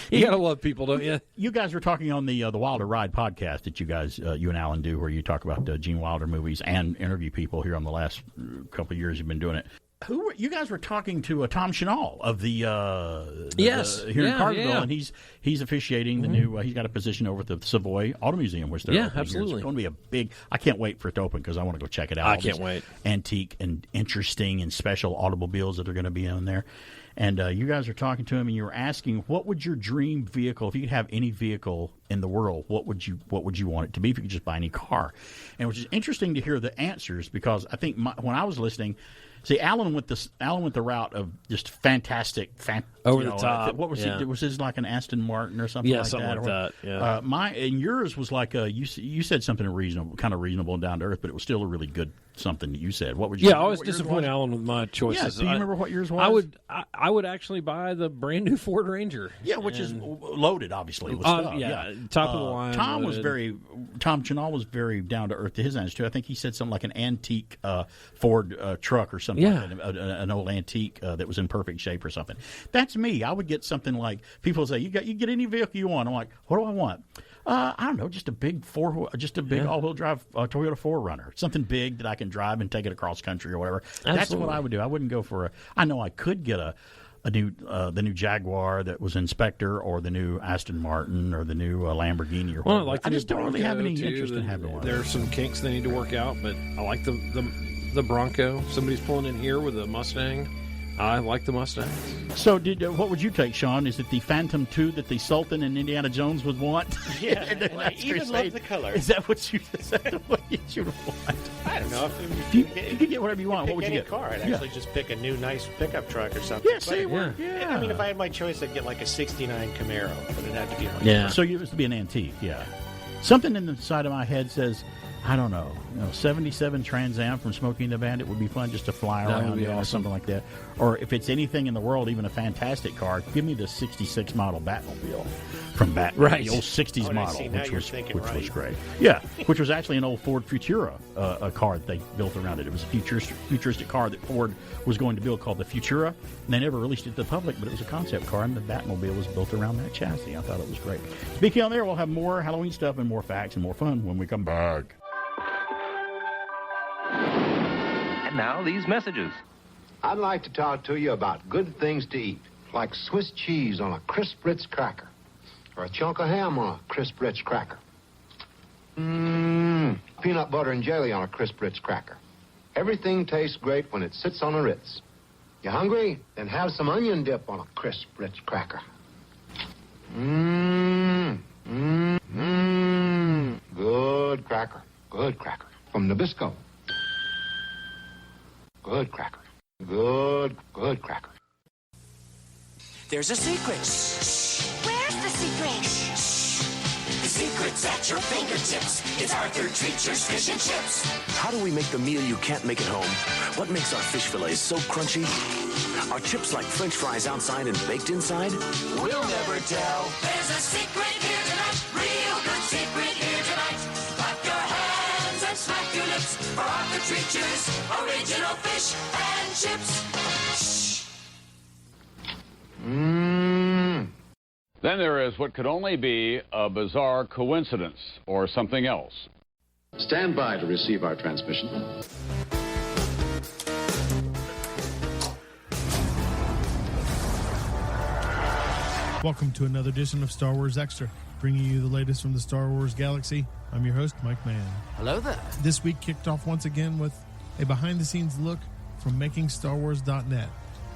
S4: You got to love people, don't you?
S1: You guys were talking on the Wilder Ride podcast that you guys, you and Alan do, where you talk about Gene Wilder movies and interview people here on the last couple of years you've been doing it. You guys were talking to Tom Chenal of the
S4: yes,
S1: here in Carterville, and he's officiating the new. He's got a position over at the Savoy Auto Museum, which they're opening
S4: absolutely
S1: here. It's going to be a big. I can't wait for it to open because I want to go check it out.
S4: I can't wait.
S1: Antique and interesting and special automobiles that are going to be in there. And you guys are talking to him, and you were asking, what would your dream vehicle, if you could have any vehicle in the world, what would you want it to be if you could just buy any car? And which is interesting to hear the answers, because I think when I was listening, see, Alan went the route of just fantastic,
S4: over the top.
S1: What was it? Was his like an Aston Martin or something?
S4: Yeah,
S1: like
S4: something
S1: that?
S4: like that. Yeah.
S1: And yours was like you said something kind of reasonable and down to earth, but it was still a really good something that you said. What would you?
S4: Yeah, I was disappointed, Alan, with my choices.
S1: Yeah, do you remember what yours was?
S4: I would actually buy the brand new Ford Ranger.
S1: Yeah, which is loaded, obviously. With stuff.
S4: Top of the line.
S1: Tom Chenal was very down to earth to his answer too. I think he said something like an antique Ford truck or something like that, an old antique that was in perfect shape or something. That's me. I would get something like, people say, you get any vehicle you want. I'm like, what do I want? I don't know, just a big all-wheel drive Toyota 4Runner, something big that I can drive and take it across country or whatever.
S4: Absolutely.
S1: That's what I would do. I wouldn't go for I know I could get the new Jaguar that was in Spectre, or the new Aston Martin, or the new Lamborghini, or whatever.
S4: I
S1: just don't really have any interest in having one.
S4: There are some kinks they need to work out, but I like the Bronco. Somebody's pulling in here with a Mustang. I like the Mustang.
S1: So, what would you take, Sean? Is it the Phantom 2 that the Sultan and Indiana Jones would want?
S7: Yeah, and I even love the color.
S1: Is that what you would want?
S7: I don't know. If
S1: you could get whatever you want. What would you get?
S7: Car. I'd actually just pick a new, nice pickup truck or something.
S1: Yeah, see,
S7: I mean, if I had my choice, I'd get like a '69 Camaro, but it had to be my choice.
S1: So it was to be an antique. Yeah. Something in the side of my head says, I don't know, 77 Trans Am from Smokey and the Bandit would be fun just to fly around in or something like that. Or if it's anything in the world, even a fantastic car, give me the 66 model Batmobile from Batman, the old 60s model, which was great. Yeah, which was actually an old Ford Futura a car that they built around it. It was a futuristic car that Ford was going to build called the Futura, and they never released it to the public, but it was a concept car, and the Batmobile was built around that chassis. I thought it was great. Speaking on there, we'll have more Halloween stuff and more facts and more fun when we come back.
S8: And now, these messages.
S9: I'd like to talk to you about good things to eat, like Swiss cheese on a crisp Ritz cracker, or a chunk of ham on a crisp Ritz cracker. Peanut butter and jelly on a crisp Ritz cracker. Everything tastes great when it sits on a Ritz. You hungry? Then have some onion dip on a crisp Ritz cracker. Good cracker. Good cracker. From Nabisco. Good cracker. Good cracker.
S12: There's a secret.
S24: Where's the secret?
S12: The secret's at your fingertips. It's Arthur Treacher's Fish and Chips.
S8: How do we make the meal you can't make at home? What makes our fish fillets so crunchy? Are chips like French fries outside and baked inside?
S12: We'll never tell. There's a secret here tonight. Real good secret here tonight. Clap your hands and smack your lips for Arthur Treacher's original fish and chips.
S25: Then there is what could only be a bizarre coincidence or something else.
S6: Stand by to receive our transmission.
S26: Welcome to another edition of Star Wars Extra, bringing you the latest from the Star Wars galaxy. I'm your host, Mike Mann.
S12: Hello there.
S26: This week kicked off once again with a behind-the-scenes look from MakingStarWars.net.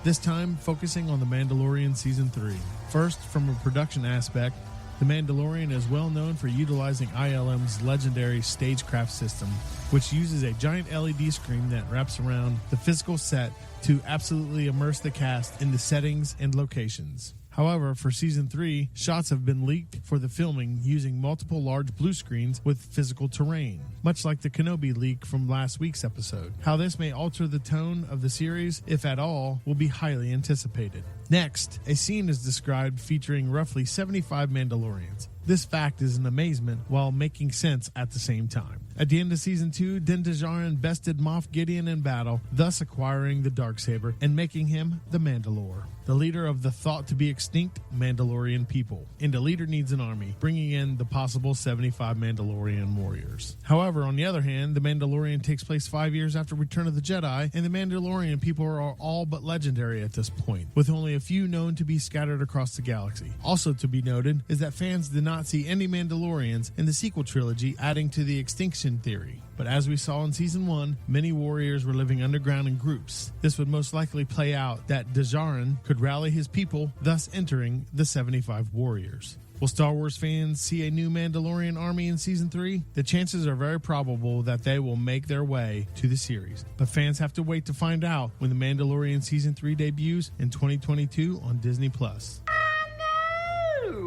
S26: This time focusing on The Mandalorian Season 3. First, from a production aspect, The Mandalorian is well known for utilizing ILM's legendary stagecraft system, which uses a giant LED screen that wraps around the physical set to absolutely immerse the cast into settings and locations. However, for Season 3, shots have been leaked for the filming using multiple large blue screens with physical terrain, much like the Kenobi leak from last week's episode. How this may alter the tone of the series, if at all, will be highly anticipated. Next, a scene is described featuring roughly 75 Mandalorians. This fact is an amazement while making sense at the same time. At the end of Season 2, Din Djarin bested Moff Gideon in battle, thus acquiring the Darksaber and making him the Mandalore. the leader of the thought-to-be-extinct Mandalorian people. And a leader needs an army, bringing in the possible 75 Mandalorian warriors. However, on the other hand, The Mandalorian takes place 5 years after Return of the Jedi, and the Mandalorian people are all but legendary at this point, with only a few known to be scattered across the galaxy. Also to be noted is that fans did not see any Mandalorians in the sequel trilogy, adding to the extinction theory. But as we saw in Season 1, many warriors were living underground in groups. This would most likely play out that Djarin could rally his people, thus entering the 75 warriors. Will Star Wars fans see a new Mandalorian army in Season 3? The chances are very probable that they will make their way to the series. But fans have to wait to find out when The Mandalorian Season 3 debuts in 2022 on Disney+.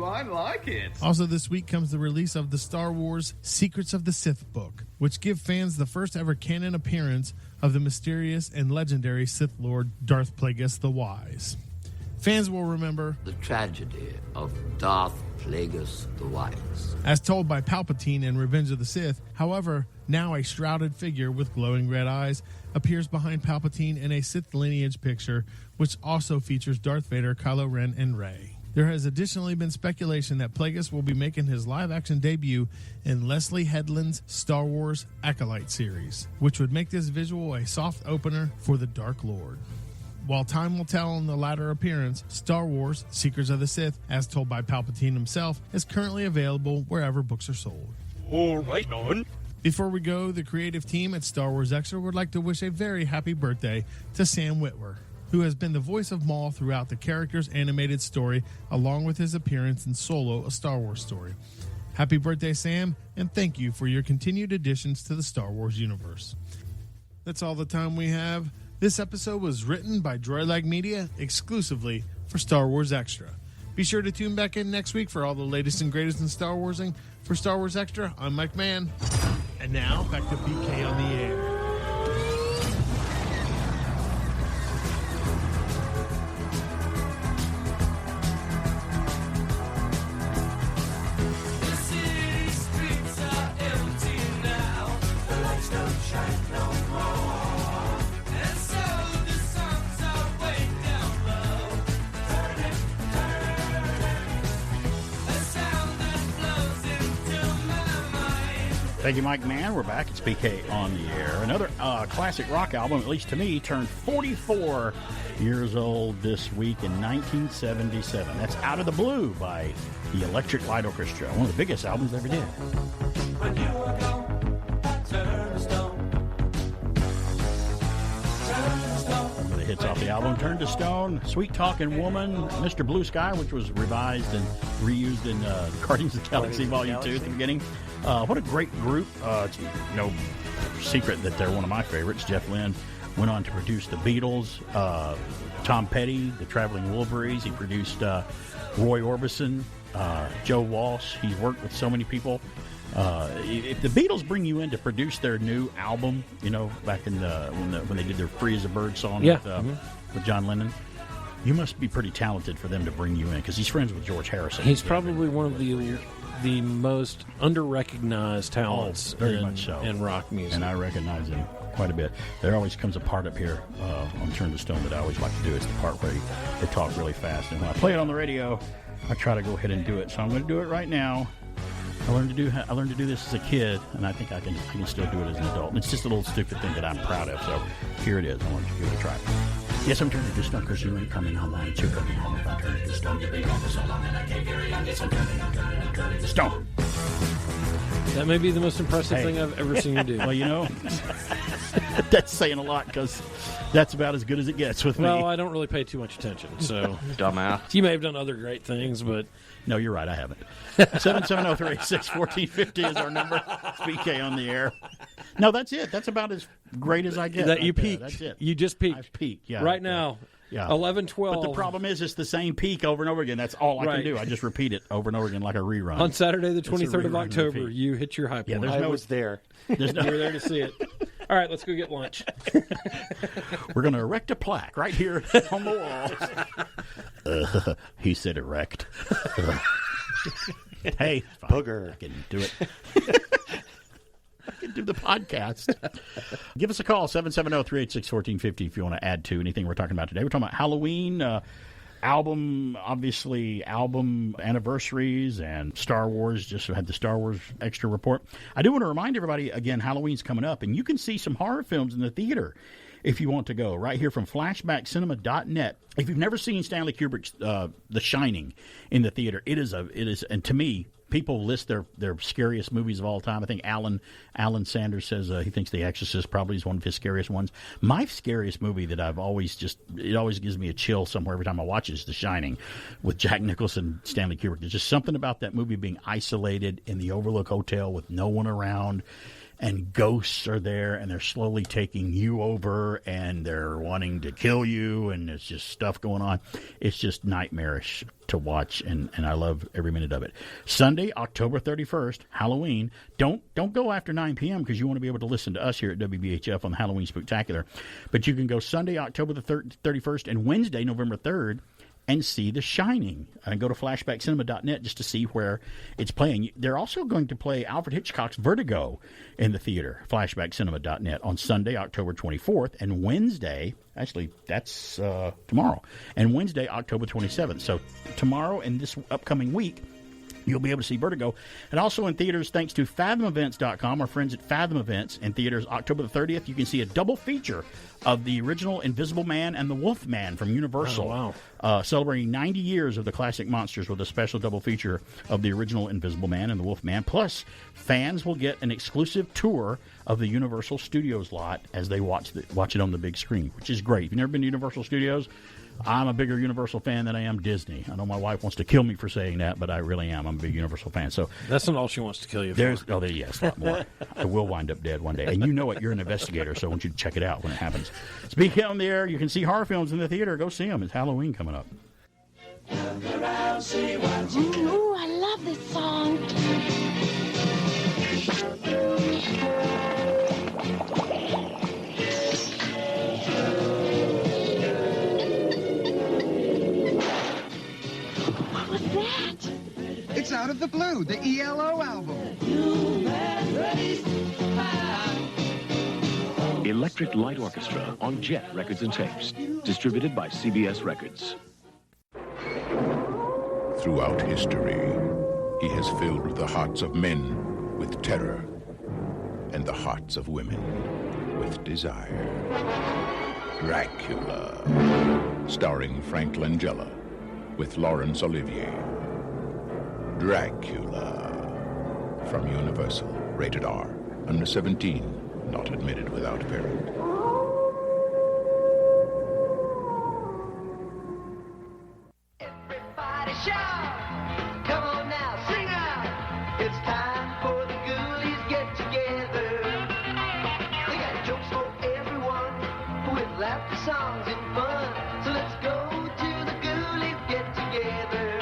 S18: I like it.
S26: Also this week comes the release of the Star Wars Secrets of the Sith book, which give fans the first ever canon appearance of the mysterious and legendary Sith Lord Darth Plagueis the Wise. Fans will remember
S2: the tragedy of Darth Plagueis the Wise,
S26: as told by Palpatine in Revenge of the Sith. However, now a shrouded figure with glowing red eyes appears behind Palpatine in a Sith lineage picture, which also features Darth Vader, Kylo Ren, and Rey. There has additionally been speculation that Plagueis will be making his live-action debut in Leslie Headland's Star Wars Acolyte series, which would make this visual a soft opener for the Dark Lord. While time will tell on the latter appearance, Star Wars Secrets of the Sith, as told by Palpatine himself, is currently available wherever books are sold.
S18: All right, on.
S26: Before we go, the creative team at Star Wars Extra would like to wish a very happy birthday to Sam Witwer, who has been the voice of Maul throughout the character's animated story, along with his appearance in Solo, a Star Wars story. Happy birthday, Sam, and thank you for your continued additions to the Star Wars universe. That's all the time we have. This episode was written by Droidlag Media exclusively for Star Wars Extra. Be sure to tune back in next week for all the latest and greatest in Star Warsing. For Star Wars Extra, I'm Mike Mann. And now, back to BK on the air.
S1: Thank you, Mike Mann. We're back. It's BK on the air. Another classic rock album, at least to me, turned 44 years old this week in 1977. That's Out of the Blue by the Electric Light Orchestra. One of the biggest albums they ever did.
S12: When you were gone, I turned to stone.
S1: One of the hits off the album, Turned to Stone, Sweet Talking Woman, Mr. Blue Sky, which was revised and reused in Guardians of the Galaxy Volume 2 at the beginning. What a great group. It's no secret that they're one of my favorites. Jeff Lynne went on to produce the Beatles, Tom Petty, the Traveling Wilburys. He produced Roy Orbison, Joe Walsh. He's worked with so many people. If the Beatles bring you in to produce their new album, you know, back in when they did their Free as a Bird song with John Lennon, you must be pretty talented for them to bring you in, because he's friends with George Harrison.
S4: He's probably one of the most under-recognized talents
S1: very much so.
S4: in rock music.
S1: And I recognize him quite a bit. There always comes a part up here on Turn to Stone that I always like to do. It's the part where they talk really fast. And when I play it on the radio, I try to go ahead and do it. So I'm going to do it right now. I learned to do this as a kid, and I think I can still do it as an adult. And it's just a little stupid thing that I'm proud of. So here it is. I want you to give it a try. Yes, I'm turning to stone because you ain't coming online. You're coming home if I turn to stone. You've been gone for so long and I can't hear you. Yes, I'm turning to stone.
S4: That may be the most impressive thing I've ever seen you do.
S1: Well, you know, that's saying a lot, because that's about as good as it gets with me.
S4: Well, I don't really pay too much attention, so
S1: dumbass.
S4: You may have done other great things, but
S1: no, you're right. I haven't. 770-386-1450 is our number. It's BK on the air. No, that's it. That's about as great as I get.
S4: That you peaked.
S1: That's it.
S4: You just peaked.
S1: I've peaked. Yeah.
S4: Right now.
S1: Yeah.
S4: 11, 12.
S1: But the problem is, it's the same peak over and over again. That's all I can do. I just repeat it over and over again like a rerun.
S4: On Saturday, the 23rd of October, you hit your high point.
S7: Yeah, I was there.
S1: There's no,
S4: you were there to see it. All right, let's go get lunch.
S1: We're going to erect a plaque right here on the wall. He said erect. Hey,
S7: booger.
S1: I can do it. I can do the podcast. Give us a call, 770-386-1450, if you want to add to anything we're talking about today. We're talking about Halloween. album anniversaries, and Star Wars. Just had the Star Wars extra report. I do want to remind everybody, again, Halloween's coming up, and you can see some horror films in the theater if you want to go, right here from flashbackcinema.net. If you've never seen Stanley Kubrick's The Shining in the theater, it is, and to me, people list their scariest movies of all time. I think Alan Sanders says he thinks The Exorcist probably is one of his scariest ones. My scariest movie that it always gives me a chill somewhere every time I watch it is The Shining with Jack Nicholson, Stanley Kubrick. There's just something about that movie being isolated in the Overlook Hotel with no one around, and ghosts are there, and they're slowly taking you over, and they're wanting to kill you, and there's just stuff going on. It's just nightmarish to watch, and I love every minute of it. Sunday, October 31st, Halloween. Don't go after 9 p.m. because you want to be able to listen to us here at WBHF on the Halloween Spooktacular. But you can go Sunday, October the 31st, and Wednesday, November 3rd, and see The Shining. And go to flashbackcinema.net just to see where it's playing. They're also going to play Alfred Hitchcock's Vertigo in the theater, flashbackcinema.net, on Sunday, October 24th, and Wednesday, actually, that's tomorrow, and Wednesday, October 27th. So tomorrow and this upcoming week, you'll be able to see Vertigo. And also in theaters, thanks to FathomEvents.com, our friends at Fathom Events. In theaters, October the 30th, you can see a double feature of the original Invisible Man and the Wolf Man from Universal.
S4: Oh, wow.
S1: Celebrating 90 years of the classic monsters with a special double feature of the original Invisible Man and the Wolf Man. Plus, fans will get an exclusive tour of the Universal Studios lot as they watch it on the big screen, which is great. If you've never been to Universal Studios, I'm a bigger Universal fan than I am Disney. I know my wife wants to kill me for saying that, but I really am. I'm a big Universal fan. So
S4: that's not all she wants to kill you for.
S1: Yes, a lot more. I will wind up dead one day. And you know it. You're an investigator, so I want you to check it out when it happens. Speaking on the air, you can see horror films in the theater. Go see them. It's Halloween coming up.
S21: Ooh, I love this song.
S3: It's Out of the Blue, the ELO album.
S8: Electric Light Orchestra on Jet Records and Tapes. Distributed by CBS Records.
S5: Throughout history, he has filled the hearts of men with terror and the hearts of women with desire. Dracula, starring Frank Langella with Laurence Olivier. Dracula, from Universal, rated R, under 17, not admitted without parent.
S12: Everybody shout! Come on now, sing out! It's time for the Ghoulies get together. They got jokes for everyone with laughter, songs, and fun. So let's go to the Ghoulies get together.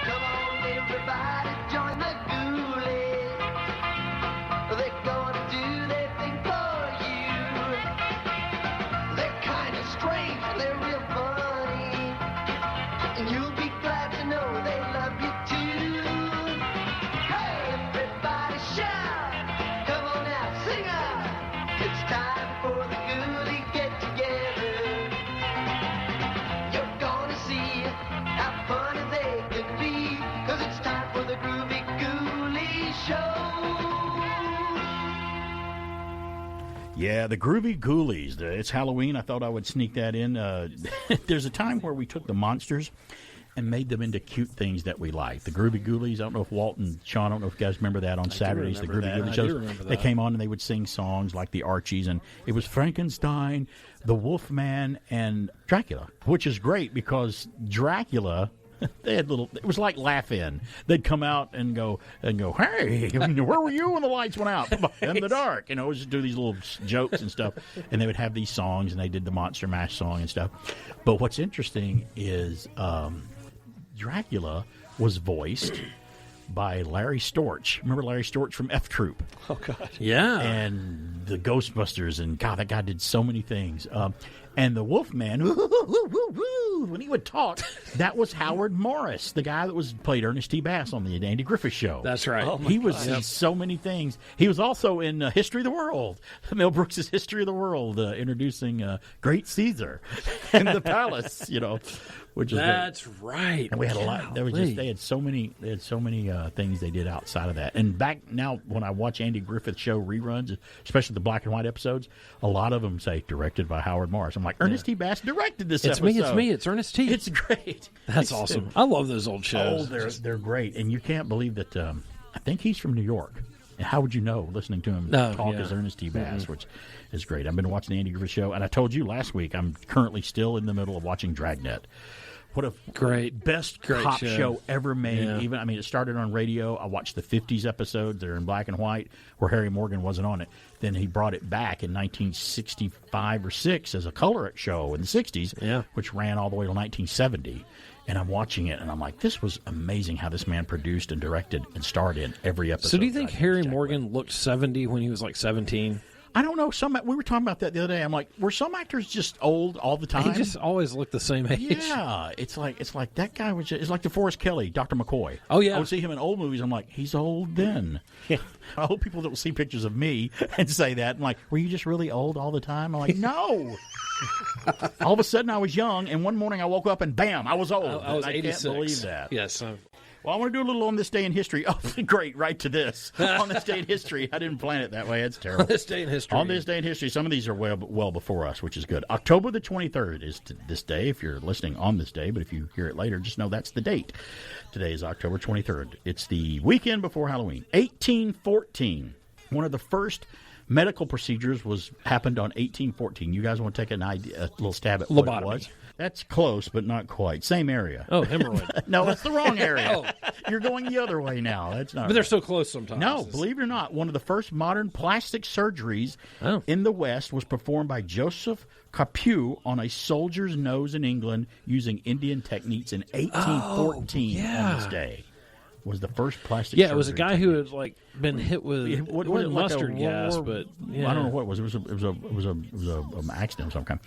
S12: Come on, everybody, join the Ghoulies. They're gonna do their thing for you. They're kind of strange, they're real funny. And you'll be glad to know they love you too. Hey, everybody shout! Come on now, sing out! It's time for the Ghoulies get together. You're gonna see how funny they can be, 'cause it's time for the Groovy Ghoulies show.
S1: Yeah, the Groovy Ghoulies. It's Halloween. I thought I would sneak that in. There's a time where we took the monsters and made them into cute things that we like. The Groovy Ghoulies. I don't know if Walt and Sean, I don't know if you guys remember that on Saturdays. The Groovy Ghoulies shows. They came on and they would sing songs like the Archies, and it was Frankenstein, the Wolfman, and Dracula, which is great because Dracula. They had it was like Laugh-In. They'd come out and go, hey, where were you when the lights went out? In the dark. Just do these little jokes and stuff. And they would have these songs, and they did the Monster Mash song and stuff. But what's interesting is Dracula was voiced by Larry Storch. Remember Larry Storch from F Troop?
S7: Oh, God.
S4: Yeah.
S1: And the Ghostbusters, and God, that guy did so many things. And the Wolfman, smooth when he would talk. That was Howard Morris, the guy that was played Ernest T. Bass on the Andy Griffith Show.
S4: That's right.
S1: Oh, he was in so many things. He was also in History of the World, Mel Brooks' History of the World, introducing Great Caesar and the Palace. Which is
S4: that's great. Right.
S1: And we had a lot. They had so many things they did outside of that. And back now, when I watch Andy Griffith Show reruns, especially the black and white episodes, a lot of them say directed by Howard Morris. I'm like, Ernest T. Bass directed this episode.
S4: It's me. It's Ernest T.
S1: It's great.
S4: That's awesome. I love those old shows.
S1: Oh, they're great. And you can't believe that. I think he's from New York. And how would you know listening to him talk as Ernest T. Bass, which is great. I've been watching the Andy Griffith Show, and I told you last week I'm currently still in the middle of watching Dragnet. What a best cop show ever made.
S4: Yeah.
S1: It started on radio. I watched the 50s episodes. They're in black and white, where Harry Morgan wasn't on it. Then he brought it back in 1965 or 6 as a color show in the 60s, which ran all the way to 1970. And I'm watching it, and I'm like, this was amazing how this man produced and directed and starred in every episode.
S4: So do you think Harry Morgan looked 70 when he was like 17?
S1: I don't know. We were talking about that the other day. I'm like, were some actors just old all the time?
S4: He just always looked the same age.
S1: Yeah, it's like that guy was. It's like DeForest Kelley, Dr. McCoy.
S4: Oh yeah,
S1: I would see him in old movies. I'm like, he's old then. I hope people don't see pictures of me and say that. I'm like, were you just really old all the time? I'm like, no. All of a sudden, I was young, and one morning I woke up and bam, I was old.
S4: I was 86.
S1: I can't believe that.
S4: Yes.
S1: Well, I want to do a little on this day in history. Oh, great, right to this. On this day in history. I didn't plan it that way. It's terrible.
S4: On this day in history.
S1: On this day in history. Some of these are well before us, which is good. October the 23rd is this day, if you're listening on this day. But if you hear it later, just know that's the date. Today is October 23rd. It's the weekend before Halloween. 1814. One of the first medical procedures happened on 1814. You guys want to take a little stab at what it was? That's close, but not quite. Same area.
S4: Oh, hemorrhoid.
S1: No, that's the wrong area. You're going the other way now. That's not.
S4: But they're so close sometimes.
S1: No, believe it or not, one of the first modern plastic surgeries in the West was performed by Joseph Capew on a soldier's nose in England using Indian techniques in 1814 on this day. Was the first plastic surgery.
S4: It was a guy who had been hit with mustard gas, but
S1: I don't know what it was. It was an accident of some kind.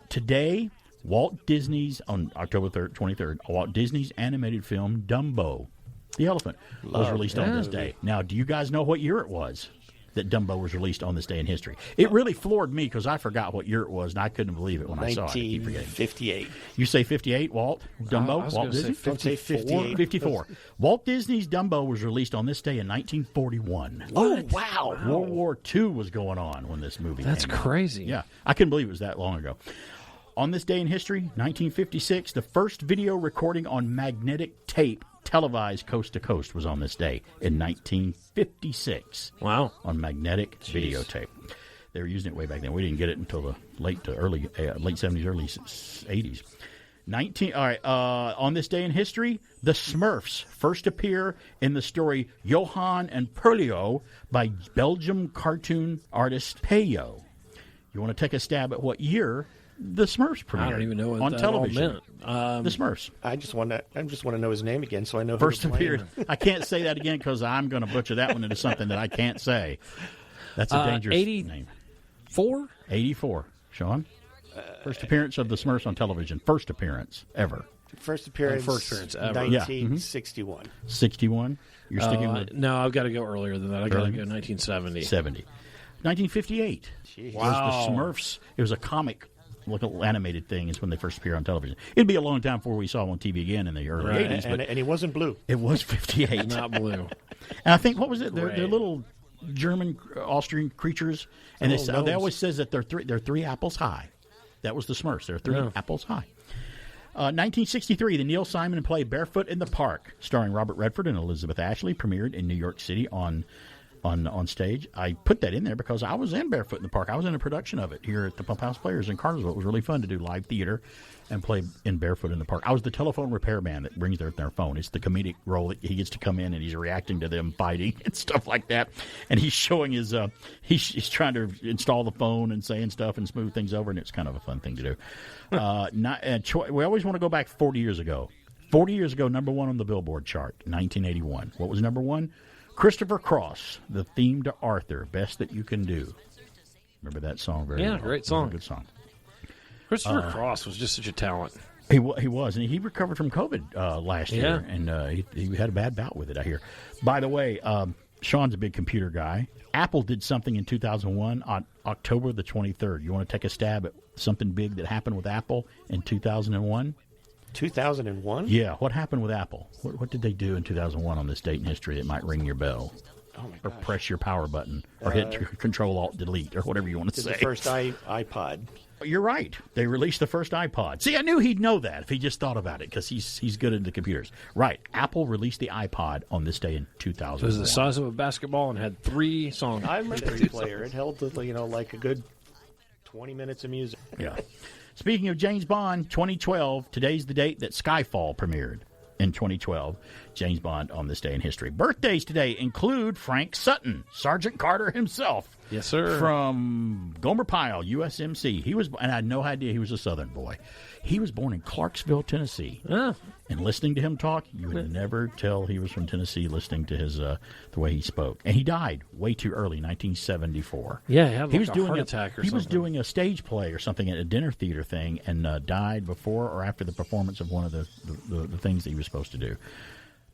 S1: Today, Walt Disney's, on October 23rd, Walt Disney's animated film Dumbo, the elephant, was released on this day. Now, do you guys know what year it was that Dumbo was released on this day in history? It really floored me because I forgot what year it was, and I couldn't believe it when I saw it.
S7: 1958.
S1: You say 58, Walt? Dumbo? Walt Disney?
S7: Say 58.
S1: 54. Walt Disney's Dumbo was released on this day in 1941.
S7: Oh, wow.
S1: World War II was going on when this movie
S4: That's
S1: came out.
S4: crazy.
S1: Yeah, I couldn't believe it was that long ago. On this day in history, 1956, the first video recording on magnetic tape televised coast to coast was on this day in 1956.
S4: Wow.
S1: On magnetic videotape. They were using it way back then. We didn't get it until the late 70s, early 80s. On this day in history, the Smurfs first appear in the story Johan and Perlio by Belgian cartoon artist Peyo. You want to take a stab at what year the Smurfs premiered?
S4: I don't even know what
S1: on
S4: that
S1: television.
S4: all meant.
S1: The Smurfs.
S7: I just want to know his name again, so I know
S1: First
S7: who to blame.
S1: appeared. I can't say that again because I'm going to butcher that one into something that I can't say. That's a dangerous name. 84. Sean? First appearance of the Smurfs on television. First appearance ever.
S7: First appearance ever. 1961.
S1: 61? You're sticking with...
S4: No, I've got to go earlier than that. I've got to go 1970.
S1: 1958.
S4: Jeez.
S1: Was the Smurfs. It was a comic little animated thing is when they first appeared on television. It'd be a long time before we saw them on TV again in the early 80s.
S7: And he wasn't blue.
S1: It was 58.
S4: Not blue.
S1: And I think, what was it? They're little German, Austrian creatures. And they always says that they're three apples high. That was the Smurfs. They're three apples high. 1963, the Neil Simon play Barefoot in the Park, starring Robert Redford and Elizabeth Ashley, premiered in New York City on stage. I put that in there because I was in Barefoot in the Park. I was in a production of it here at the Pump House Players in Cartersville. It was really fun to do live theater and play in Barefoot in the Park. I was the telephone repairman that brings their phone. It's the comedic role that he gets to come in and he's reacting to them fighting and stuff like that. And he's showing his he's trying to install the phone and saying stuff and smooth things over, and it's kind of a fun thing to do. We always want to go back 40 years ago. 40 years ago, number one on the Billboard chart, 1981. What was number one? Christopher Cross, the theme to Arthur, Best That You Can Do. Remember that song very well.
S4: Great song.
S1: Good song.
S4: Christopher Cross was just such a talent.
S1: He was, and he recovered from COVID last year, and he had a bad bout with it, I hear. By the way, Sean's a big computer guy. Apple did something in 2001 on October the 23rd. You want to take a stab at something big that happened with Apple in 2001?
S7: 2001?
S1: Yeah, what happened with Apple? What did they do in 2001 on this date in history that might ring your bell?
S7: Oh my
S1: or
S7: gosh.
S1: press your power button, or hit Control-Alt-Delete, or whatever you want to say.
S7: The first iPod.
S1: You're right. They released the first iPod. See, I knew he'd know that if he just thought about it, because he's good at the computers. Right. Apple released the iPod on this day in 2001.
S4: It was the size of a basketball and had 3 songs.
S7: I remember the player. It held, like a good 20 minutes of music.
S1: Yeah. Speaking of James Bond, 2012, today's the date that Skyfall premiered. In 2012, James Bond on this day in history. Birthdays today include Frank Sutton, Sergeant Carter himself.
S4: Yes, sir.
S1: From Gomer Pyle, USMC. He was, and I had no idea he was a Southern boy. He was born in Clarksville, Tennessee. And listening to him talk, you would never tell he was from Tennessee listening to his the way he spoke. And he died way too early, 1974.
S4: Yeah, he had
S1: he was
S4: a
S1: doing
S4: heart attack or
S1: He
S4: something.
S1: was doing a stage play or something at a dinner theater thing, and died before or after the performance of one of the things that he was supposed to do.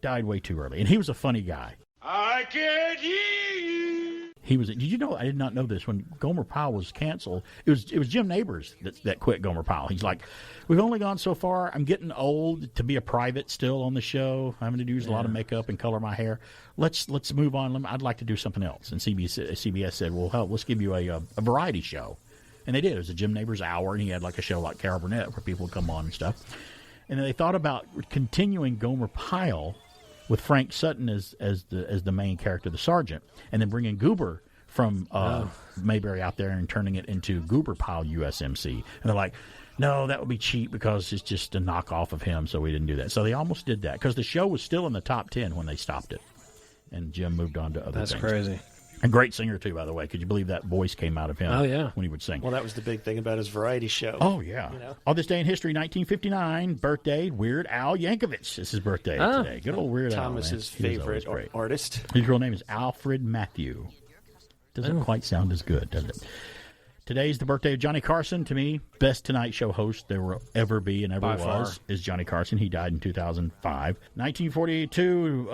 S1: Died way too early. And he was a funny guy.
S18: I can't hear you.
S1: He was. Did you know? I did not know this. When Gomer Pyle was canceled, it was Jim Nabors that quit Gomer Pyle. He's like, we've only gone so far. I'm getting old to be a private still on the show. I'm going to use a lot of makeup and color my hair. Let's move on. I'd like to do something else. And CBS said, well, hell, let's give you a variety show. And they did. It was a Jim Nabors Hour, and he had like a show like Carol Burnett where people would come on and stuff. And then they thought about continuing Gomer Pyle with Frank Sutton as the main character, the sergeant, and then bringing Goober from Mayberry out there and turning it into Goober Pyle USMC. And they're like, no, that would be cheap because it's just a knockoff of him, so we didn't do that. So they almost did that because the show was still in the top 10 when they stopped it. And Jim moved on to other things.
S4: That's crazy.
S1: A great singer, too, by the way. Could you believe that voice came out of him when he would sing?
S7: Well, that was the big thing about his variety show.
S1: Oh, yeah. On this day in history, 1959, birthday, Weird Al Yankovic. It's his birthday today. Good old Weird Al.
S7: Thomas's favorite artist.
S1: His real name is Alfred Matthew. Doesn't quite sound as good, does it? Today's the birthday of Johnny Carson. To me, best Tonight Show host there will ever be and ever
S4: By
S1: was
S4: far.
S1: is Johnny Carson. He died in 2005. 1942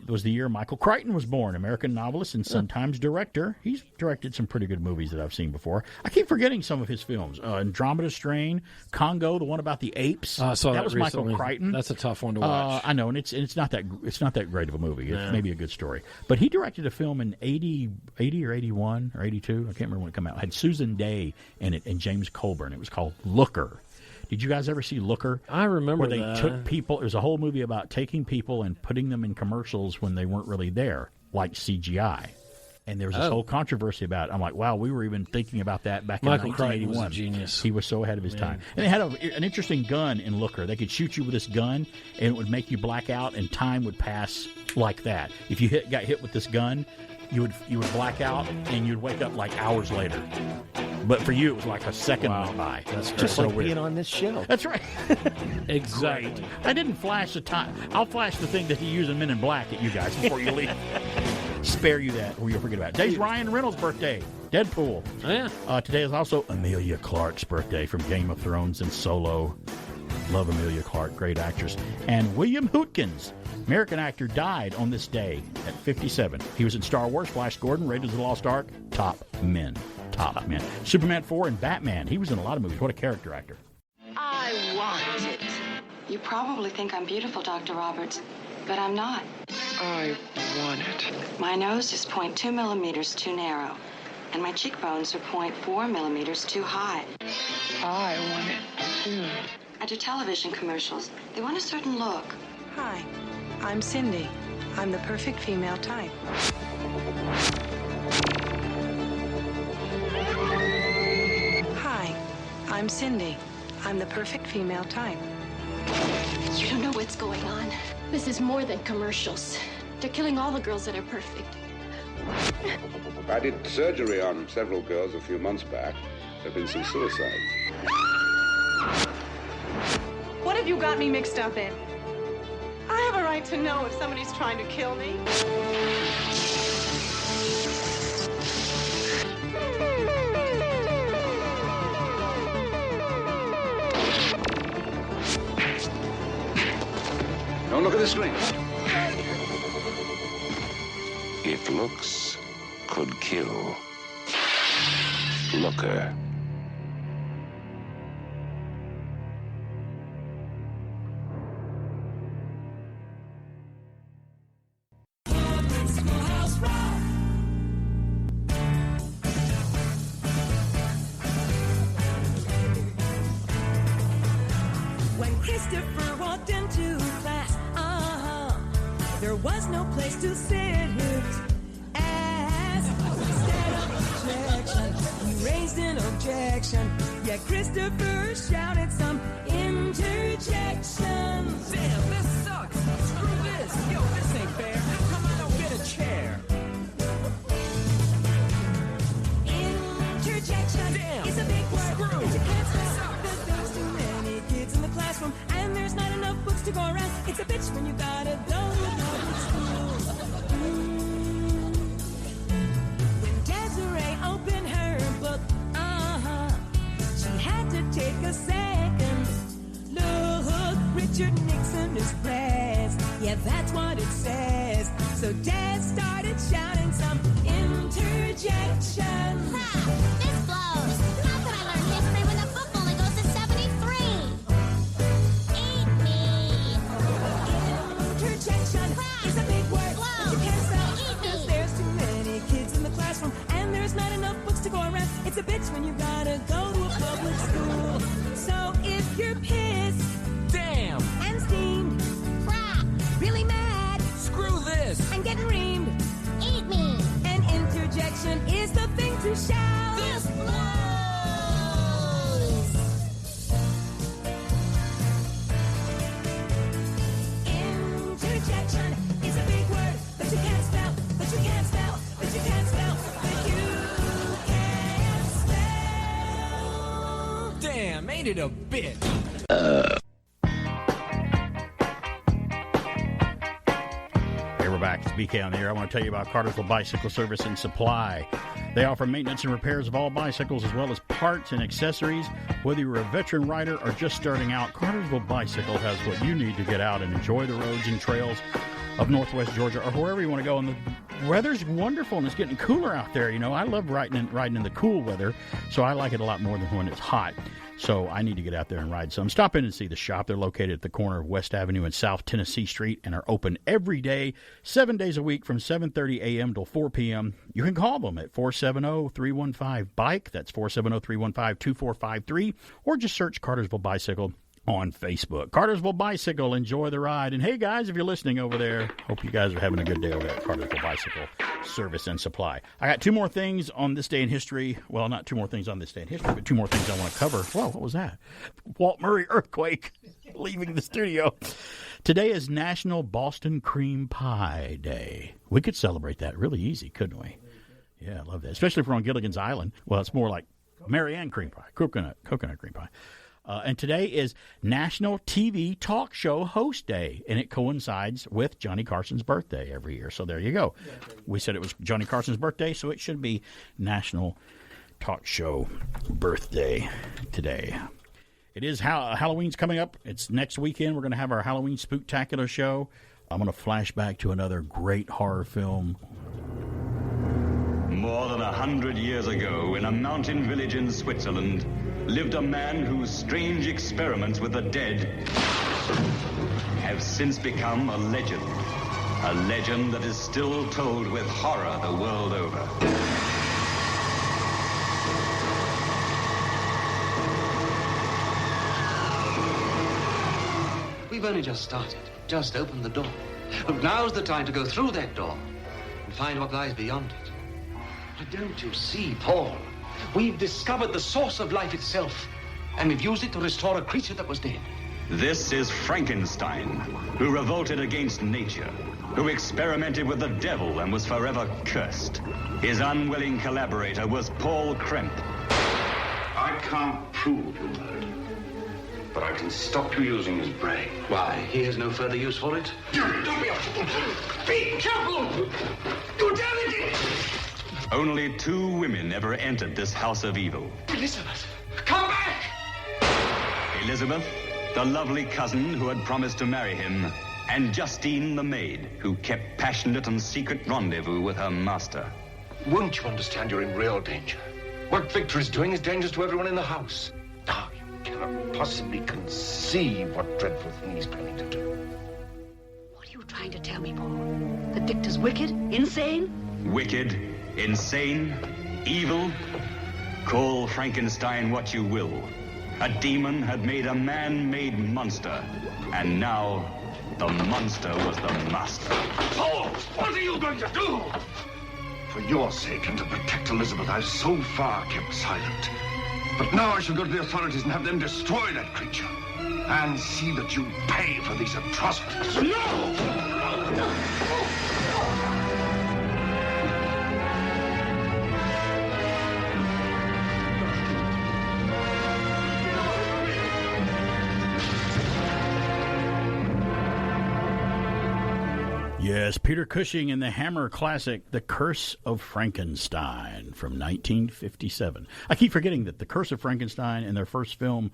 S1: was the year Michael Crichton was born, American novelist and sometimes director. He's directed some pretty good movies that I've seen before. I keep forgetting some of his films. Andromeda Strain, Congo, the one about the apes.
S4: I saw that
S1: was
S4: recently.
S1: Michael Crichton.
S4: That's a tough one to watch.
S1: I know, and it's not that great of a movie. It's maybe a good story. But he directed a film in 80 or 81 or 82. I can't remember when it came out. It had Susan Day in it and James Colburn. It was called Looker. Did you guys ever see Looker?
S4: I remember
S1: where they
S4: that.
S1: took people. It was a whole movie about taking people and putting them in commercials when they weren't really there, like CGI. And there was this whole controversy about it. I'm like, wow, we were even thinking about that back
S4: Michael
S1: in
S4: Crichton
S1: 1981.
S4: was a genius.
S1: He was so ahead of his time. And they had an interesting gun in Looker. They could shoot you with this gun, and it would make you black out, and time would pass like that. If you got hit with this gun, you would black out, and you'd wake up like hours later. But for you, it was like a second went by.
S7: That's
S1: just
S7: just
S1: so
S7: like
S1: weird.
S7: being on this show.
S1: That's right.
S4: Exactly.
S1: Great. I didn't flash the time. I'll flash the thing that you use in Men in Black at you guys before you leave. Spare you that, or you'll forget about it. Today's Ryan Reynolds' birthday. Deadpool.
S4: Oh, yeah.
S1: Today is also Emilia Clarke's birthday from Game of Thrones and Solo. Love Emilia Clarke, great actress. And William Hootkins, American actor, died on this day at 57. He was in Star Wars, Flash Gordon, Raiders of the Lost Ark, top men. Superman 4 and Batman. He was in a lot of movies. What a character actor.
S10: I want it.
S11: You probably think I'm beautiful, Dr. Roberts, but I'm not.
S10: I want it.
S11: My nose is 0.2 millimeters too narrow, and my cheekbones are 0.4 millimeters too high.
S10: I want it too.
S11: I do television commercials. They want a certain look.
S10: Hi, I'm Cindy. I'm the perfect female type. Hi, I'm Cindy. I'm the perfect female type.
S13: You don't know what's going on. This is more than commercials. They're killing all the girls that are perfect.
S14: I did surgery on several girls a few months back. There have been some suicides.
S10: What have you got me mixed up in? I have a right to know if somebody's trying to kill me.
S14: look at the screen.
S22: If looks could kill, Looker.
S12: When Christopher walked into class, there was no place to sit his ass. Instead of objection, he raised an objection. Yeah, Christopher shouted some interjection. Damn, this sucks. Screw this. Yo, this ain't fair. How come I don't get a chair? Interjection. Damn. Is a big word. Screw. That you can't spell. There's too many kids in the classroom, and there's not enough books to go around. It's a bitch when you gotta go to public school. When Desiree opened her book, she had to take a second look. Richard Nixon is pressed. Yeah, that's what it says. So Dad started shouting some interjection.
S13: This blows. How could I learn history when the book only goes to 73? Eat me.
S12: Interjection is a big word that you can't spell. Because there's too many kids in the classroom, and there's not enough books to go around. It's a bitch when you gotta go to a public school. So if you're pissed, damn, and steamed, crap, really mad, screw this, and getting reamed, eat me. An interjection is the thing to shout. This blows. Interjection is a big word that you can't spell, that you can't spell, that you can't spell, that you can't spell. Damn, ain't it a bitch?
S1: Hey, we're back. It's BK on the air. I want to tell you about Cartersville Bicycle Service and Supply. They offer maintenance and repairs of all bicycles as well as parts and accessories. Whether you're a veteran rider or just starting out, Cartersville Bicycle has what you need to get out and enjoy the roads and trails of Northwest Georgia or wherever you want to go. And the weather's wonderful and it's getting cooler out there. You know, I love riding in the cool weather, so I like it a lot more than when it's hot. So I need to get out there and ride some. Stop in and see the shop. They're located at the corner of West Avenue and South Tennessee Street and are open every day, 7 days a week from 7:30 a.m. till 4 p.m. You can call them at 470-315-BIKE. That's 470-315-2453. Or just search Cartersville Bicycle on Facebook. Cartersville Bicycle, enjoy the ride. And hey, guys, if you're listening over there, hope you guys are having a good day over at Cartersville Bicycle Service and Supply. I got two more things on this day in history. Well, not two more things on this day in history, but two more things I want to cover. Whoa, what was that? Walt Murray earthquake leaving the studio. Today is National Boston Cream Pie Day. We could celebrate that really easy, couldn't we? Yeah, I love that. Especially if we're on Gilligan's Island. Well, it's more like Marianne cream pie, coconut cream pie. And today is National TV Talk Show Host Day, and it coincides with Johnny Carson's birthday every year. So there you go. We said it was Johnny Carson's birthday, so it should be National Talk Show Birthday today. It is Halloween's coming up. It's next weekend. We're going to have our Halloween Spooktacular show. I'm going to flash back to another great horror film.
S15: More than 100 years ago, in a mountain village in Switzerland, lived a man whose strange experiments with the dead have since become a legend. A legend that is still told with horror the world over.
S16: We've only just started, just opened the door. But now's the time to go through that door and find what lies beyond it. But don't you see, Paul? We've discovered the source of life itself, and we've used it to restore a creature that was dead.
S15: This is Frankenstein, who revolted against nature, who experimented with the devil and was forever cursed. His unwilling collaborator was Paul Kremp.
S14: I can't prove you murdered, but I can stop you using his brain.
S16: Why, he has no further use for it?
S14: Don't be a fool! Be careful! You damn it!
S15: Only 2 women ever entered this house of evil.
S16: Elizabeth, come back!
S15: Elizabeth, the lovely cousin who had promised to marry him, and Justine the maid, who kept passionate and secret rendezvous with her master.
S9: Won't you understand you're in real danger? What Victor is doing is dangerous to everyone in the house. Now, you cannot possibly conceive what dreadful thing he's planning to do.
S17: What are you trying to tell me, Paul? That Victor's wicked? Insane?
S15: Wicked, insane, evil. Call Frankenstein what you will. A demon had made a man-made monster, and now the monster was the master.
S9: Paul, what are you going to do? For your sake and to protect Elizabeth, I've so far kept silent. But now I shall go to the authorities and have them destroy that creature. And see that you pay for these atrocities. No!
S1: Yes, Peter Cushing in the Hammer classic, The Curse of Frankenstein from 1957. I keep forgetting that The Curse of Frankenstein in their first film,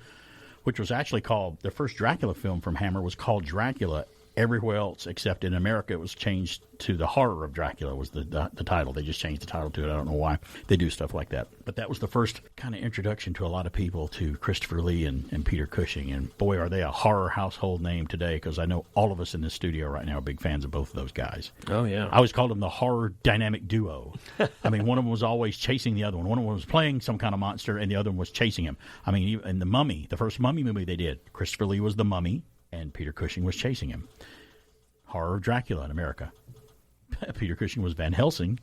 S1: which was actually called, their first Dracula film from Hammer was called Dracula. Everywhere else except in America, it was changed to The Horror of Dracula was the title. They just changed the title to it. I don't know why. They do stuff like that. But that was the first kind of introduction to a lot of people to Christopher Lee and Peter Cushing. And boy, are they a horror household name today, because I know all of us in this studio right now are big fans of both of those guys.
S4: Oh, yeah.
S1: I always called them the horror dynamic duo. I mean, one of them was always chasing the other one. One of them was playing some kind of monster, and the other one was chasing him. I mean, in The Mummy, the first Mummy movie they did, Christopher Lee was the mummy, and Peter Cushing was chasing him. Horror of Dracula in America. Peter Cushing was Van Helsing.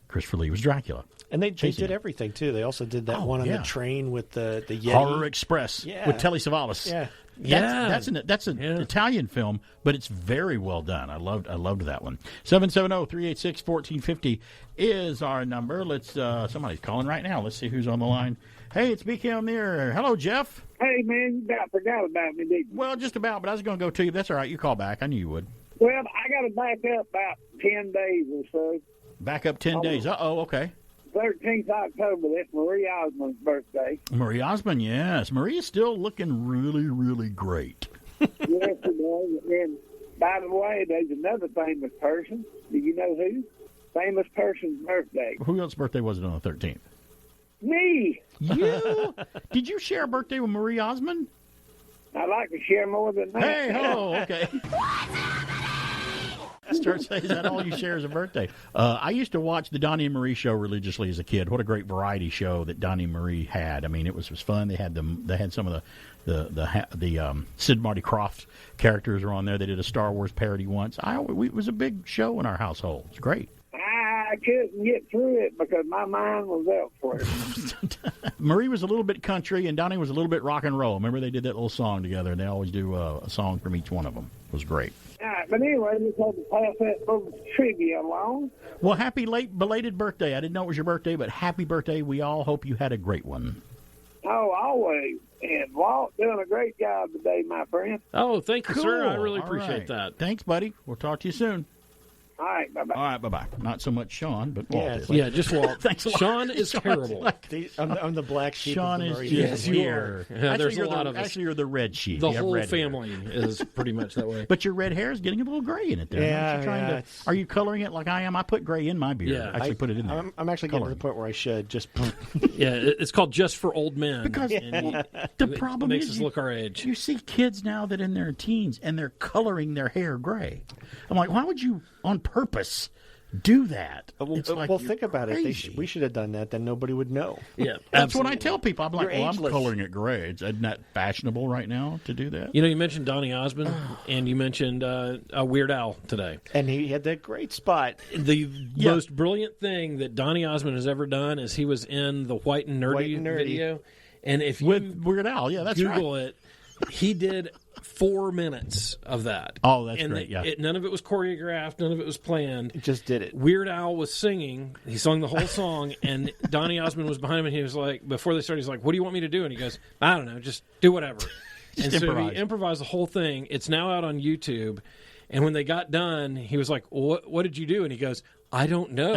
S1: ChristopherLee was Dracula.
S7: And they did everything, too. They also did that one on the train with the Yeti.
S1: Horror Express with Telly Savalas.
S7: Yeah.
S1: That's an Italian film, but it's very well done. I loved that one. 770-386-1450 is our number. Let's somebody's calling right now. Let's see who's on the line. Hey, it's BK on the air. Hello, Jeff.
S19: Hey, man, you about forgot about me, didn't you?
S1: Well, just about, but I was going to go to you. That's all right. You call back. I knew you would.
S19: Well, I got to back up about 10 days or so.
S1: Back up 10 days. Uh-oh, okay.
S19: 13th October, that's Marie Osmond's birthday.
S1: Marie Osmond, yes. Marie's still looking really, really great.
S19: Yes, it does. And by the way, there's another famous person. Do you know who? Famous person's birthday.
S1: Who else's birthday was it on the 13th?
S19: Me.
S1: You? Did you share a birthday with Marie Osmond?
S19: I like to share more than that.
S1: Hey, oh, okay. Start saying, is that all you share as a birthday? I used to watch the Donnie and Marie show religiously as a kid. What a great variety show that Donnie and Marie had. I mean, it was fun. They had some of the Sid Marty Krofft characters were on there. They did a Star Wars parody once. It was a big show in our household. It's great.
S19: I couldn't get through it because my mind was elsewhere.
S1: Marie was a little bit country, and Donnie was a little bit rock and roll. Remember, they did that little song together, and they always do a song from each one of them. It was great.
S19: All right, but anyway, just had to pass that little trivia along.
S1: Well, happy late belated birthday. I didn't know it was your birthday, but happy birthday. We all hope you had a great one.
S19: Oh, always. And Walt doing a great job today, my friend.
S4: Oh, thank you, sir. I really
S1: All
S4: appreciate
S1: right.
S4: that.
S1: Thanks, buddy. We'll talk to you soon.
S19: All right, bye-bye.
S1: All right, bye-bye. Not so much Sean, but Walt is.
S4: Yeah, just Walt.
S1: Thanks a lot.
S4: Sean is terrible.
S7: I'm the black sheep.
S1: Sean
S7: of the
S1: is
S7: Marine
S1: just
S7: family.
S1: here.
S4: Yeah, there's a lot of us.
S1: Actually, you're the red sheep.
S4: The
S1: You have
S4: whole
S1: red hair.
S4: family is pretty much that way.
S1: But your red hair is getting a little gray in it there.
S7: Yeah,
S1: Are you coloring it like I am? I put gray in my beard.
S4: Yeah.
S1: I actually put it in there.
S7: I'm actually getting to the point where I should just.
S4: Yeah, it's called Just for Old Men.
S1: Because
S4: and
S1: the problem
S4: makes
S1: is
S4: us look our age.
S1: You see kids now that in their teens and they're coloring their hair gray. I'm like, why would you on purpose do that? It's like,
S7: well, think about it.
S1: crazy.
S7: We should have done that. Then nobody would know.
S4: Yeah,
S1: That's what I tell people. I'm like,
S7: You're
S1: I'm
S7: ageless.
S1: coloring it gray. Isn't that fashionable right now to do that?
S4: You know, you mentioned Donny Osmond, and you mentioned Weird Al today.
S7: And he had that great spot.
S4: The most brilliant thing that Donny Osmond has ever done is he was in the White and Nerdy, video. And if you
S1: With Weird Al, yeah, that's
S4: Google
S1: right.
S4: it, he did 4 minutes of that.
S1: Oh, that's
S4: and
S1: great, yeah.
S4: None of it was choreographed. None of it was planned.
S7: He just did it.
S4: Weird Al was singing. He sung the whole song, and Donny Osmond was behind him, and he was like, before they started, he's like, what do you want me to do? And he goes, I don't know, just do whatever.
S1: Just
S4: and so
S1: improvise.
S4: he improvised the whole thing. It's now out on YouTube. And when they got done, he was like, what did you do? And he goes, I don't know.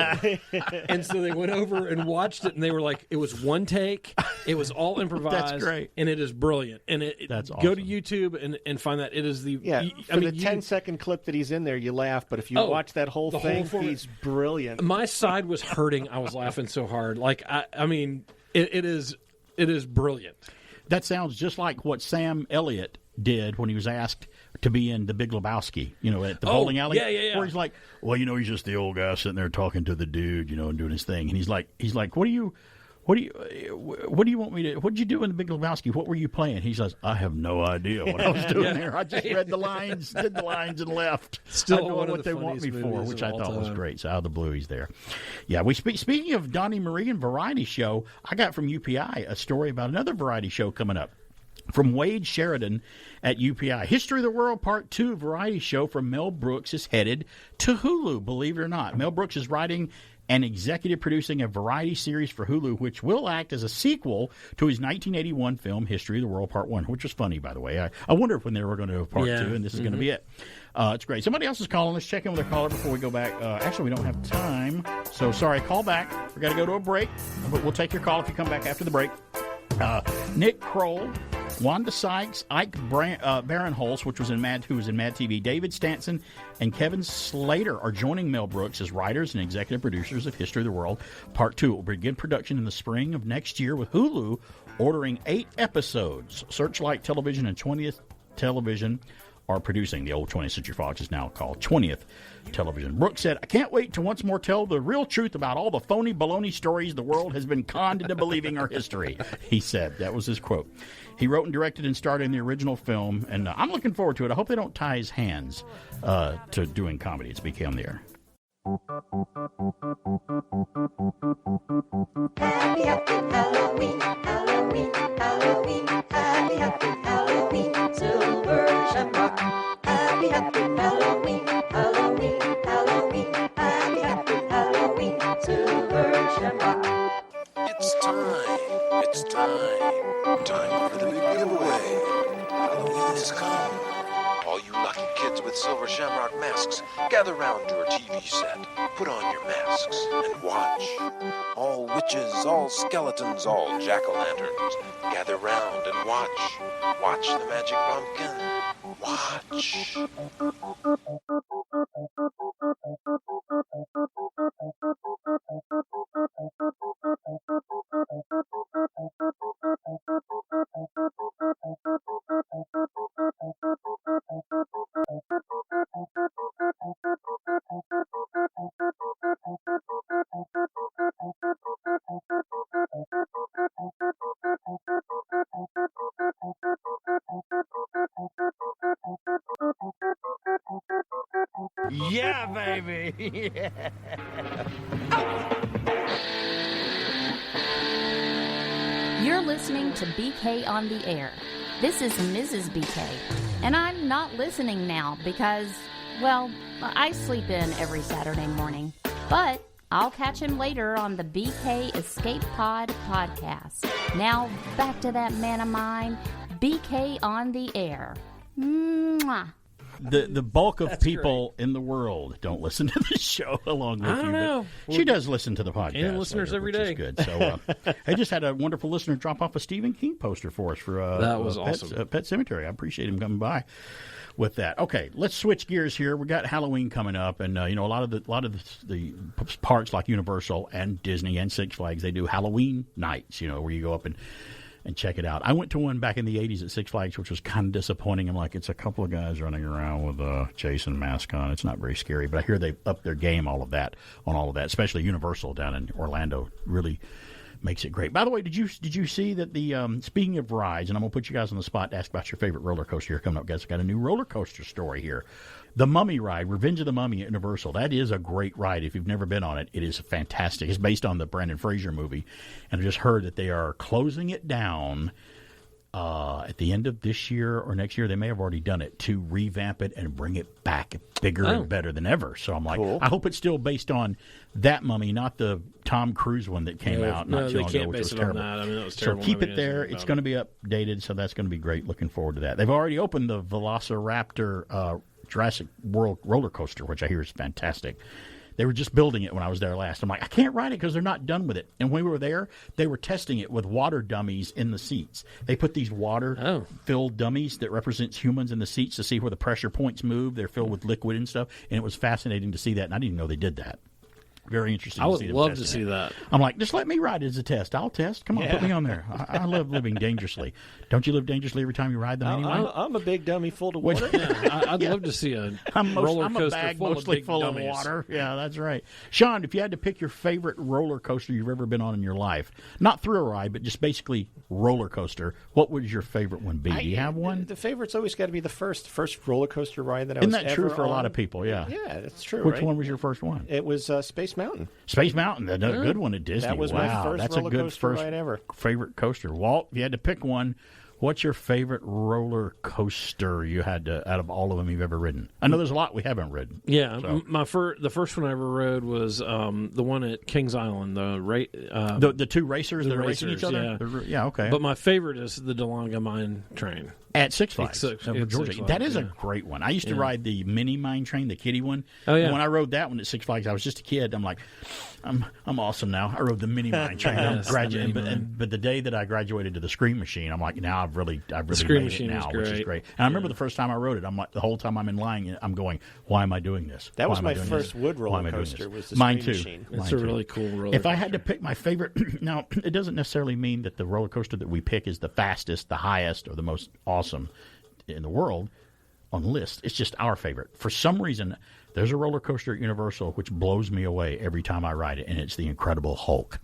S4: And so they went over and watched it, and they were like, it was one take. It was all improvised.
S1: That's great.
S4: And it is brilliant. And
S1: That's
S4: Go to
S1: awesome.
S4: YouTube and find that. It is the...
S7: For the 10-second clip that he's in there, you laugh. But if you watch that whole thing, he's brilliant.
S4: My side was hurting. I was laughing so hard. Like, I mean, it is brilliant.
S1: That sounds just like what Sam Elliott did when he was asked to be in The Big Lebowski, at the bowling alley.
S4: Yeah.
S1: Where he's like, well, he's just the old guy sitting there talking to the dude, and doing his thing. And he's like, what do you want me to, what did you do in The Big Lebowski? What were you playing? He says, I have no idea what I was doing there. I just read the lines, did the lines, and left.
S4: Still
S1: I don't know
S4: one of
S1: what
S4: the
S1: they want me
S4: funniest
S1: for,
S4: movies
S1: which
S4: of
S1: I
S4: all
S1: thought was
S4: time.
S1: great. So out of the blue, he's there. Yeah, speaking of Donnie Marie and Variety Show, I got from UPI a story about another variety show coming up. From Wade Sheridan at UPI. History of the World Part 2 variety show from Mel Brooks is headed to Hulu, believe it or not. Mel Brooks is writing and executive producing a variety series for Hulu, which will act as a sequel to his 1981 film History of the World Part 1, which was funny, by the way. I wondered when they were going to do a Part 2, and this is going to be it. It's great. Somebody else is calling. Let's check in with our caller before we go back. Actually, we don't have time, so sorry. Call back. We've got to go to a break, but we'll take your call if you come back after the break. Nick Kroll, Wanda Sykes, Ike Barinholtz, who was in Mad TV, David Stanson, and Kevin Slater are joining Mel Brooks as writers and executive producers of History of the World Part 2. It will begin production in the spring of next year, with Hulu ordering 8 episodes. Searchlight Television and 20th Television are producing. The old 20th Century Fox is now called 20th Television. Brooks said, I can't wait to once more tell the real truth about all the phony baloney stories the world has been conned into believing are history. He said. That was his quote. He wrote and directed and starred in the original film, and I'm looking forward to it. I hope they don't tie his hands to doing comedy at BK on the Air.
S12: Happy, happy Halloween, Halloween, Halloween. Happy, happy Halloween, Silver Shamrock. Happy, happy Halloween, Halloween, Halloween. Happy, happy Halloween, Silver Shamrock.
S8: It's time. Time for the big giveaway. Halloween has come. All you lucky kids with silver shamrock masks, gather round your TV set. Put on your masks and watch. All witches, all skeletons, all jack-o'-lanterns, gather round and watch. Watch the magic pumpkin. Watch.
S1: Yeah, baby. Yeah.
S2: You're listening to BK on the Air. This is Mrs. BK, and I'm not listening now because, well, I sleep in every Saturday morning. But I'll catch him later on the BK Escape Pod podcast. Now, back to that man of mine, BK on the Air. Mwah.
S1: The bulk of people in the world don't listen to this show along with
S4: I don't
S1: you.
S4: know.
S1: But she does listen to the podcast.
S4: And listeners every
S1: which
S4: day.
S1: is good. So I just had a wonderful listener drop off a Stephen King poster for us for
S4: that was awesome.
S1: Pet Cemetery. I appreciate him coming by with that. Okay, let's switch gears here. We got Halloween coming up, and a lot of the parks like Universal and Disney and Six Flags, they do Halloween nights. Where you go up and check it out. I went to one back in the 80s at Six Flags, which was kind of disappointing. I'm like, it's a couple of guys running around with a Jason mask on. It's not very scary, but I hear they upped their game on all of that, especially Universal down in Orlando really makes it great. By the way, did you see that the speaking of rides, and I'm going to put you guys on the spot to ask about your favorite roller coaster here coming up, guys. I've got a new roller coaster story here. The Mummy ride, Revenge of the Mummy at Universal. That is a great ride. If you've never been on it, it is fantastic. It's based on the Brendan Fraser movie. And I just heard that they are closing it down at the end of this year or next year. They may have already done it to revamp it and bring it back bigger and better than ever. So I'm like, cool. I hope it's still based on that Mummy, not the Tom Cruise one that came out not too long ago, which was terrible.
S4: That was terrible.
S1: So keep it there. It's going to be updated, so that's going to be great. Looking forward to that. They've already opened the Velociraptor Jurassic World roller coaster, which I hear is fantastic. They were just building it when I was there last. I'm like, I can't ride it because they're not done with it. And when we were there, they were testing it with water dummies in the seats. They put these water-filled dummies that represents humans in the seats to see where the pressure points move. They're filled with liquid and stuff. And it was fascinating to see that. And I didn't even know they did that. Very interesting.
S4: I
S1: to
S4: would
S1: see them
S4: love to
S1: testing
S4: see
S1: it.
S4: that.
S1: I'm like, just let me ride it as a test. I'll test. Come on, put me on there. I love living dangerously. Don't you live dangerously every time you ride them anyway?
S7: I'm a big dummy full of water.
S4: I'd love to see a roller
S1: I'm a
S4: coaster
S1: bag
S4: full
S1: mostly
S4: of big
S1: full
S4: dummies.
S1: of water. Yeah, that's right. Sean, if you had to pick your favorite roller coaster you've ever been on in your life, not thrill ride, but just basically roller coaster, what would your favorite one be? Do you have one?
S7: The favorite's always got to be the first roller coaster ride that I
S1: Isn't
S7: was
S1: that true
S7: ever
S1: for a lot
S7: on.
S1: of people? Yeah.
S7: Yeah, that's true.
S1: Which
S7: right?
S1: one was your first one?
S7: It was Space Mountain.
S1: Space Mountain, a good one at Disney.
S7: That was
S1: wow,
S7: my first
S1: that's
S7: roller
S1: a good
S7: coaster
S1: first
S7: ride ever.
S1: favorite coaster. Walt, if you had to pick one, what's your favorite roller coaster you had to, out of all of them you've ever ridden? I know there's a lot we haven't ridden.
S4: Yeah,
S1: so.
S4: the first one I ever rode was the one at Kings Island.
S1: The two racers that are racing each other. Yeah, okay.
S4: But my favorite is the DeLonga Mine Train
S1: at Six Flags
S4: at
S1: Georgia.
S4: Six Flags,
S1: that is a great one. I used to ride the mini mine train, the kiddie one.
S4: Oh yeah.
S1: And when I rode that one at Six Flags, I was just a kid. I'm like, I'm awesome now. I rode the mini mine train.
S4: Yes,
S1: but the day that I graduated to the Scream Machine, I'm like, now I've really
S4: Scream
S1: made
S4: Machine
S1: it now,
S4: is
S1: which is great. And I remember the first time I rode it, I'm like, the whole time I'm in line, I'm going, why am I doing this?
S7: That was
S1: Why am I
S7: my
S1: doing
S7: first
S1: this?
S7: wood
S1: Why am
S7: roller
S1: I doing
S7: coaster.
S1: this?
S7: Was the
S1: Mine
S7: Scream
S1: too.
S7: Machine.
S4: It's a really cool roller
S1: If
S4: coaster.
S1: I had to pick my favorite, now it doesn't necessarily mean that the roller coaster that we pick is the fastest, the highest, or the most awesome in the world on the list. It's just our favorite. For some reason, there's a roller coaster at Universal which blows me away every time I ride it, and it's the Incredible Hulk.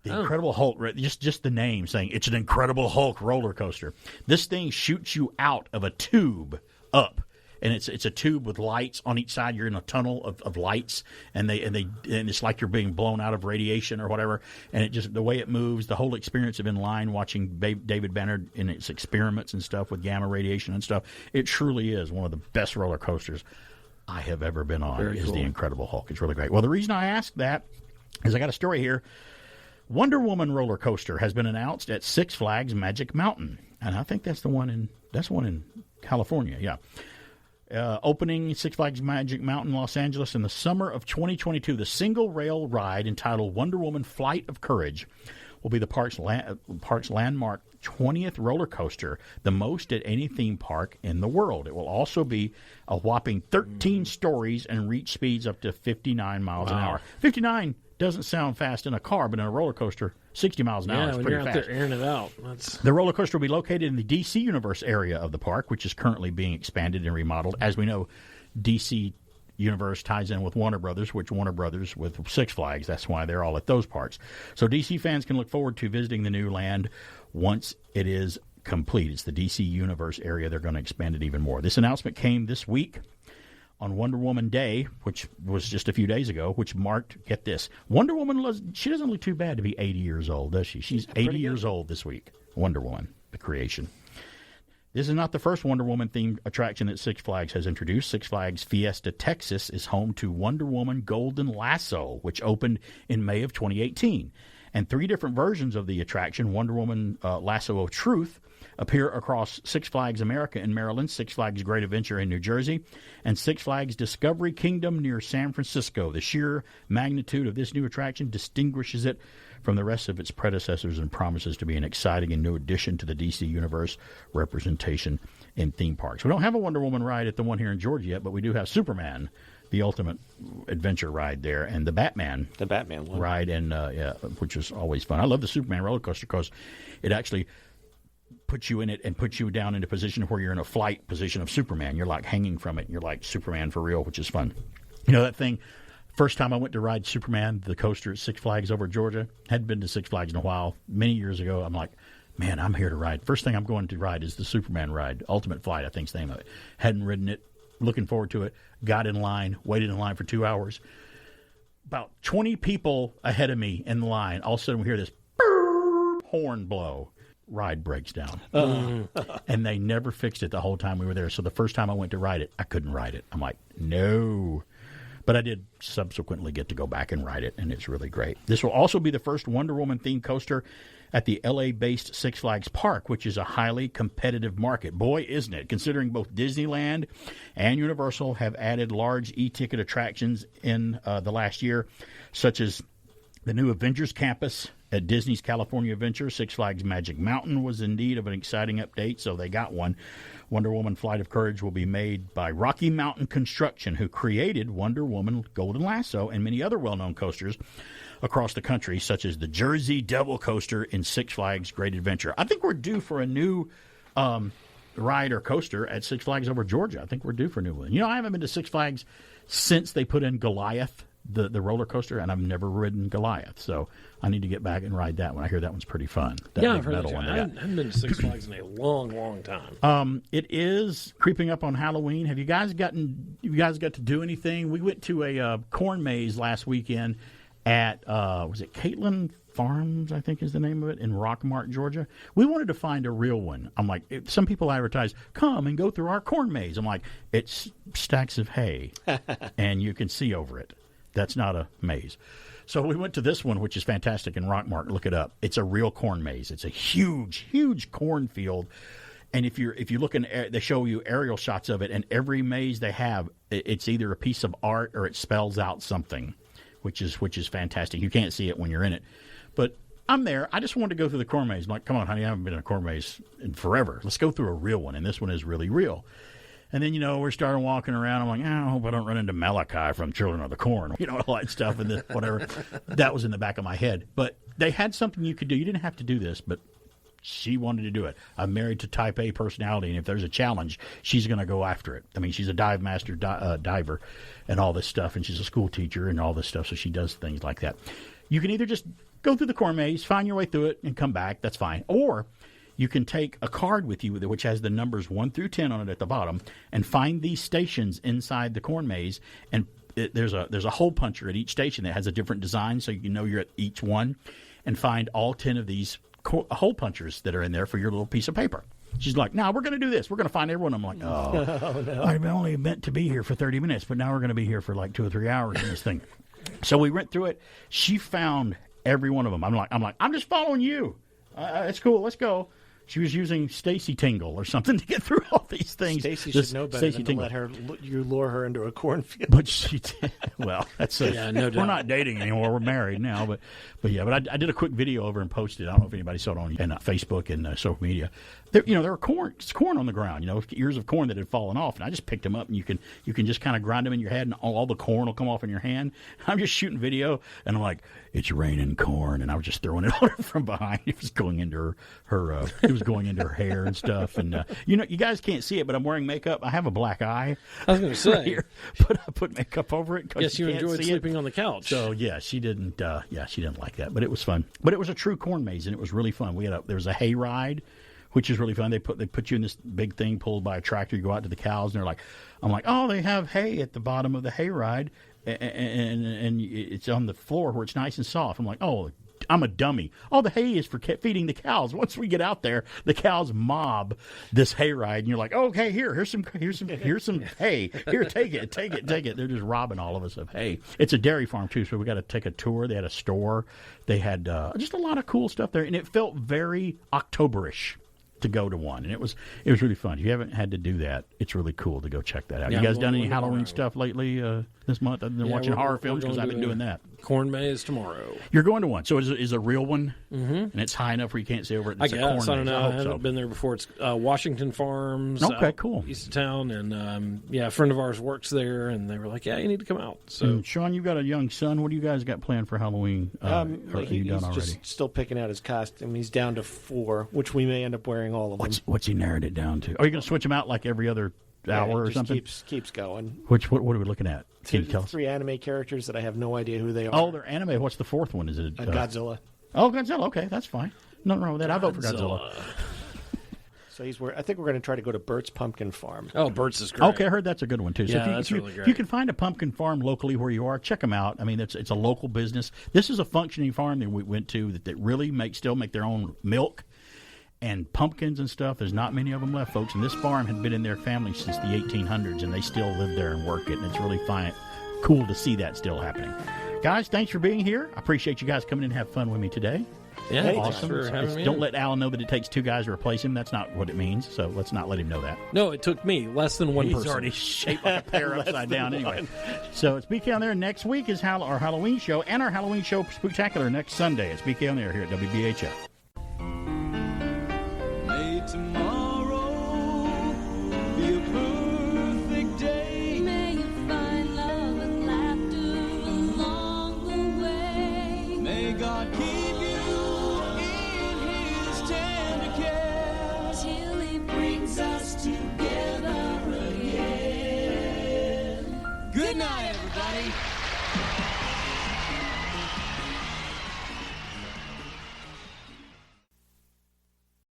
S1: The Incredible Hulk, just the name saying it's an Incredible Hulk roller coaster. This thing shoots you out of a tube up. And it's a tube with lights on each side. You're in a tunnel of lights, and it's like you're being blown out of radiation or whatever. And it just the way it moves, the whole experience of in line watching David Banner in its experiments and stuff with gamma radiation and stuff. It truly is one of the best roller coasters I have ever been on.
S4: Very cool.
S1: The Incredible Hulk. It's really great. Well, the reason I asked that is I got a story here. Wonder Woman roller coaster has been announced at Six Flags Magic Mountain, and I think that's the one in California. Yeah. Opening Six Flags Magic Mountain, Los Angeles in the summer of 2022. The single rail ride entitled Wonder Woman Flight of Courage will be the park's landmark 20th roller coaster, the most at any theme park in the world. It will also be a whopping 13 stories and reach speeds up to 59 miles an hour. 59 doesn't sound fast in a car, but in a roller coaster, 60 miles an hour is
S4: when
S1: pretty
S4: you're
S1: fast.
S4: out there airing it out.
S1: The roller coaster will be located in the DC Universe area of the park, which is currently being expanded and remodeled. As we know, DC Universe ties in with Warner Brothers, which Warner Brothers with Six Flags. That's why they're all at those parks. So DC fans can look forward to visiting the new land once it is complete. It's the DC Universe area. They're going to expand it even more. This announcement came this week on Wonder Woman Day, which was just a few days ago, which marked, get this, Wonder Woman, she doesn't look too bad to be 80 years old, does she? She's 80 years old this week. Wonder Woman, the creation. This is not the first Wonder Woman-themed attraction that Six Flags has introduced. Six Flags Fiesta Texas is home to Wonder Woman Golden Lasso, which opened in May of 2018. And 3 different versions of the attraction, Wonder Woman Lasso of Truth, appear across Six Flags America in Maryland, Six Flags Great Adventure in New Jersey, and Six Flags Discovery Kingdom near San Francisco. The sheer magnitude of this new attraction distinguishes it from the rest of its predecessors and promises to be an exciting and new addition to the DC Universe representation in theme parks. We don't have a Wonder Woman ride at the one here in Georgia yet, but we do have Superman, the ultimate adventure ride there, and the Batman
S7: one.
S1: ride, and which is always fun. I love the Superman roller coaster because it actually puts you in it and puts you down in a position where you're in a flight position of Superman. You're like hanging from it, and you're like Superman for real, which is fun. You know that thing, first time I went to ride Superman, the coaster at Six Flags over Georgia, hadn't been to Six Flags in a while, many years ago. I'm like, man, I'm here to ride. First thing I'm going to ride is the Superman ride, Ultimate Flight, I think's the name of it. Hadn't ridden it, looking forward to it, got in line, waited in line for 2 hours. About 20 people ahead of me in the line, all of a sudden we hear this horn blow. Ride breaks down. And they never fixed it the whole time we were there. So the first time I went to ride it, I couldn't ride it. I'm like, no. But I did subsequently get to go back and ride it, and it's really great. This will also be the first Wonder Woman-themed coaster at the L.A.-based Six Flags Park, which is a highly competitive market. Boy, isn't it, considering both Disneyland and Universal have added large e-ticket attractions in the last year, such as the new Avengers Campus at Disney's California Adventure. Six Flags Magic Mountain was in need of an exciting update, so they got one. Wonder Woman Flight of Courage will be made by Rocky Mountain Construction, who created Wonder Woman Golden Lasso and many other well-known coasters across the country, such as the Jersey Devil Coaster in Six Flags Great Adventure. I think we're due for a new ride or coaster at Six Flags over Georgia. I think we're due for a new one. You know, I haven't been to Six Flags since they put in Goliath, the roller coaster, and I've never ridden Goliath. So I need to get back and ride that one. I hear that one's pretty fun.
S4: Yeah, I've heard that one. I haven't been to Six Flags in a long, long time.
S1: It is creeping up on Halloween. Have you guys got to do anything? We went to a corn maze last weekend at, was it Caitlin Farms, I think is the name of it, in Rockmart, Georgia. We wanted to find a real one. I'm like, some people advertise, come and go through our corn maze. I'm like, it's stacks of hay, and you can see over it. That's not a maze. So we went to this one, which is fantastic in Rockmart. Look it up. It's a real corn maze. It's a huge, huge cornfield. And if you look in, they show you aerial shots of it, and every maze they have, it's either a piece of art or it spells out something, which is fantastic. You can't see it when you're in it. But I'm there. I just wanted to go through the corn maze. I'm like, come on, honey, I haven't been in a corn maze in forever. Let's go through a real one, and this one is really real. And then, we're starting walking around. I'm like, I hope I don't run into Malachi from Children of the Corn, all that stuff and whatever. That was in the back of my head. But they had something you could do. You didn't have to do this, but she wanted to do it. I'm married to type A personality, and if there's a challenge, she's going to go after it. I mean, she's a dive master diver and all this stuff, and she's a school teacher and all this stuff, so she does things like that. You can either just go through the corn maze, find your way through it, and come back. That's fine. Or you can take a card with you which has the numbers 1 through 10 on it at the bottom and find these stations inside the corn maze. And there's a hole puncher at each station that has a different design, so you know you're at each one, and find all 10 of these hole punchers that are in there for your little piece of paper. She's like, no, we're going to do this. We're going to find everyone. I'm like, oh no. I'm only meant to be here for 30 minutes, but now we're going to be here for like 2 or 3 hours in this thing. So we went through it. She found every one of them. I'm like, I'm just following you. It's cool. Let's go. She was using Stacy Tingle or something to get through all these things.
S7: Stacy should know better than to let you lure her into a cornfield.
S1: But she did. Well, that's no
S4: doubt.
S1: We're not dating anymore. We're married now. But I did a quick video over and posted. I don't know if anybody saw it on Facebook and social media. There were corn on the ground. Ears of corn that had fallen off, and I just picked them up, and you can just kind of grind them in your head, and all the corn will come off in your hand. I'm just shooting video, and I'm like, it's raining corn, and I was just throwing it on her from behind. It was going into her it was going into her hair and stuff, and you guys can't see it, but I'm wearing makeup. I have a black eye.
S4: I was going to say,
S1: right here, but I put makeup over it.
S4: Yes, you enjoyed sleeping on the couch.
S1: So yeah, she didn't. She didn't like that, but it was fun. But it was a true corn maze, and it was really fun. There was a hay ride, which is really fun. They put you in this big thing pulled by a tractor. You go out to the cows, and they're like, I'm like, oh, they have hay at the bottom of the hay ride, and it's on the floor where it's nice and soft. I'm like, oh, I'm a dummy. Oh, the hay is for feeding the cows. Once we get out there, the cows mob this hay ride, and you're like, okay, here's some hay. Here, take it. They're just robbing all of us of hay. It's a dairy farm too, so we got to take a tour. They had a store. They had just a lot of cool stuff there, and it felt very Octoberish to go to one, and it was really fun. If you haven't had to do that, it's really cool to go check that out.
S4: Yeah,
S1: you guys done any Halloween stuff lately this month other than watching horror films? Because I've been doing that.
S4: Corn maze tomorrow.
S1: You're going to one, so is a real one,
S4: and
S1: it's high enough where you can't see over it.
S4: I
S1: It's
S4: guess. I don't know. I haven't
S1: so.
S4: been there before. It's Washington Farms.
S1: Okay, cool.
S4: East of town, and a friend of ours works there, and they were like, "Yeah, you need to come out." So,
S1: Sean, you've got a young son. What do you guys got planned for Halloween? Are you done already?
S7: Just still picking out his costume. He's down to 4, which we may end up wearing all of them.
S1: What's he narrowed it down to? Are you going to switch them out like every other hour or something?
S7: Keeps going.
S1: What are we looking at? Can you tell us?
S7: 3 anime characters that I have no idea who they are.
S1: Oh, they're anime. What's the fourth one? Is it
S7: Godzilla?
S1: Oh, Godzilla. Okay, that's fine. Nothing wrong with that. I vote for Godzilla.
S7: So I think we're going to try to go to Bert's Pumpkin Farm.
S4: Oh, Bert's is great.
S1: Okay, I heard that's a good one too. So
S4: yeah, that's really great.
S1: If you can find a pumpkin farm locally where you are, check them out. I mean, it's a local business. This is a functioning farm that we went to that really still make their own milk and pumpkins and stuff. There's not many of them left, folks. And this farm had been in their family since the 1800s, and they still live there and work it. And it's really cool to see that still happening. Guys, thanks for being here. I appreciate you guys coming in and have fun with me today.
S4: Yeah,
S1: awesome.
S4: thanks for having me
S1: Don't
S4: in.
S1: let Alan know that it takes 2 guys to replace him. That's not what it means, so let's not let him know that.
S4: No, it took me less than one
S1: He's
S4: person.
S1: already shaped like a pear
S7: Less
S1: upside
S7: than
S1: down anyway.
S7: one.
S1: So it's BK on there. Next week is our Halloween show, and our Halloween show Spooktacular next Sunday. It's BK on there here at WBHF.
S12: May tomorrow be a perfect day. May you find love and laughter along the way. May God keep you in His tender care till He brings us together again. Good night, everybody.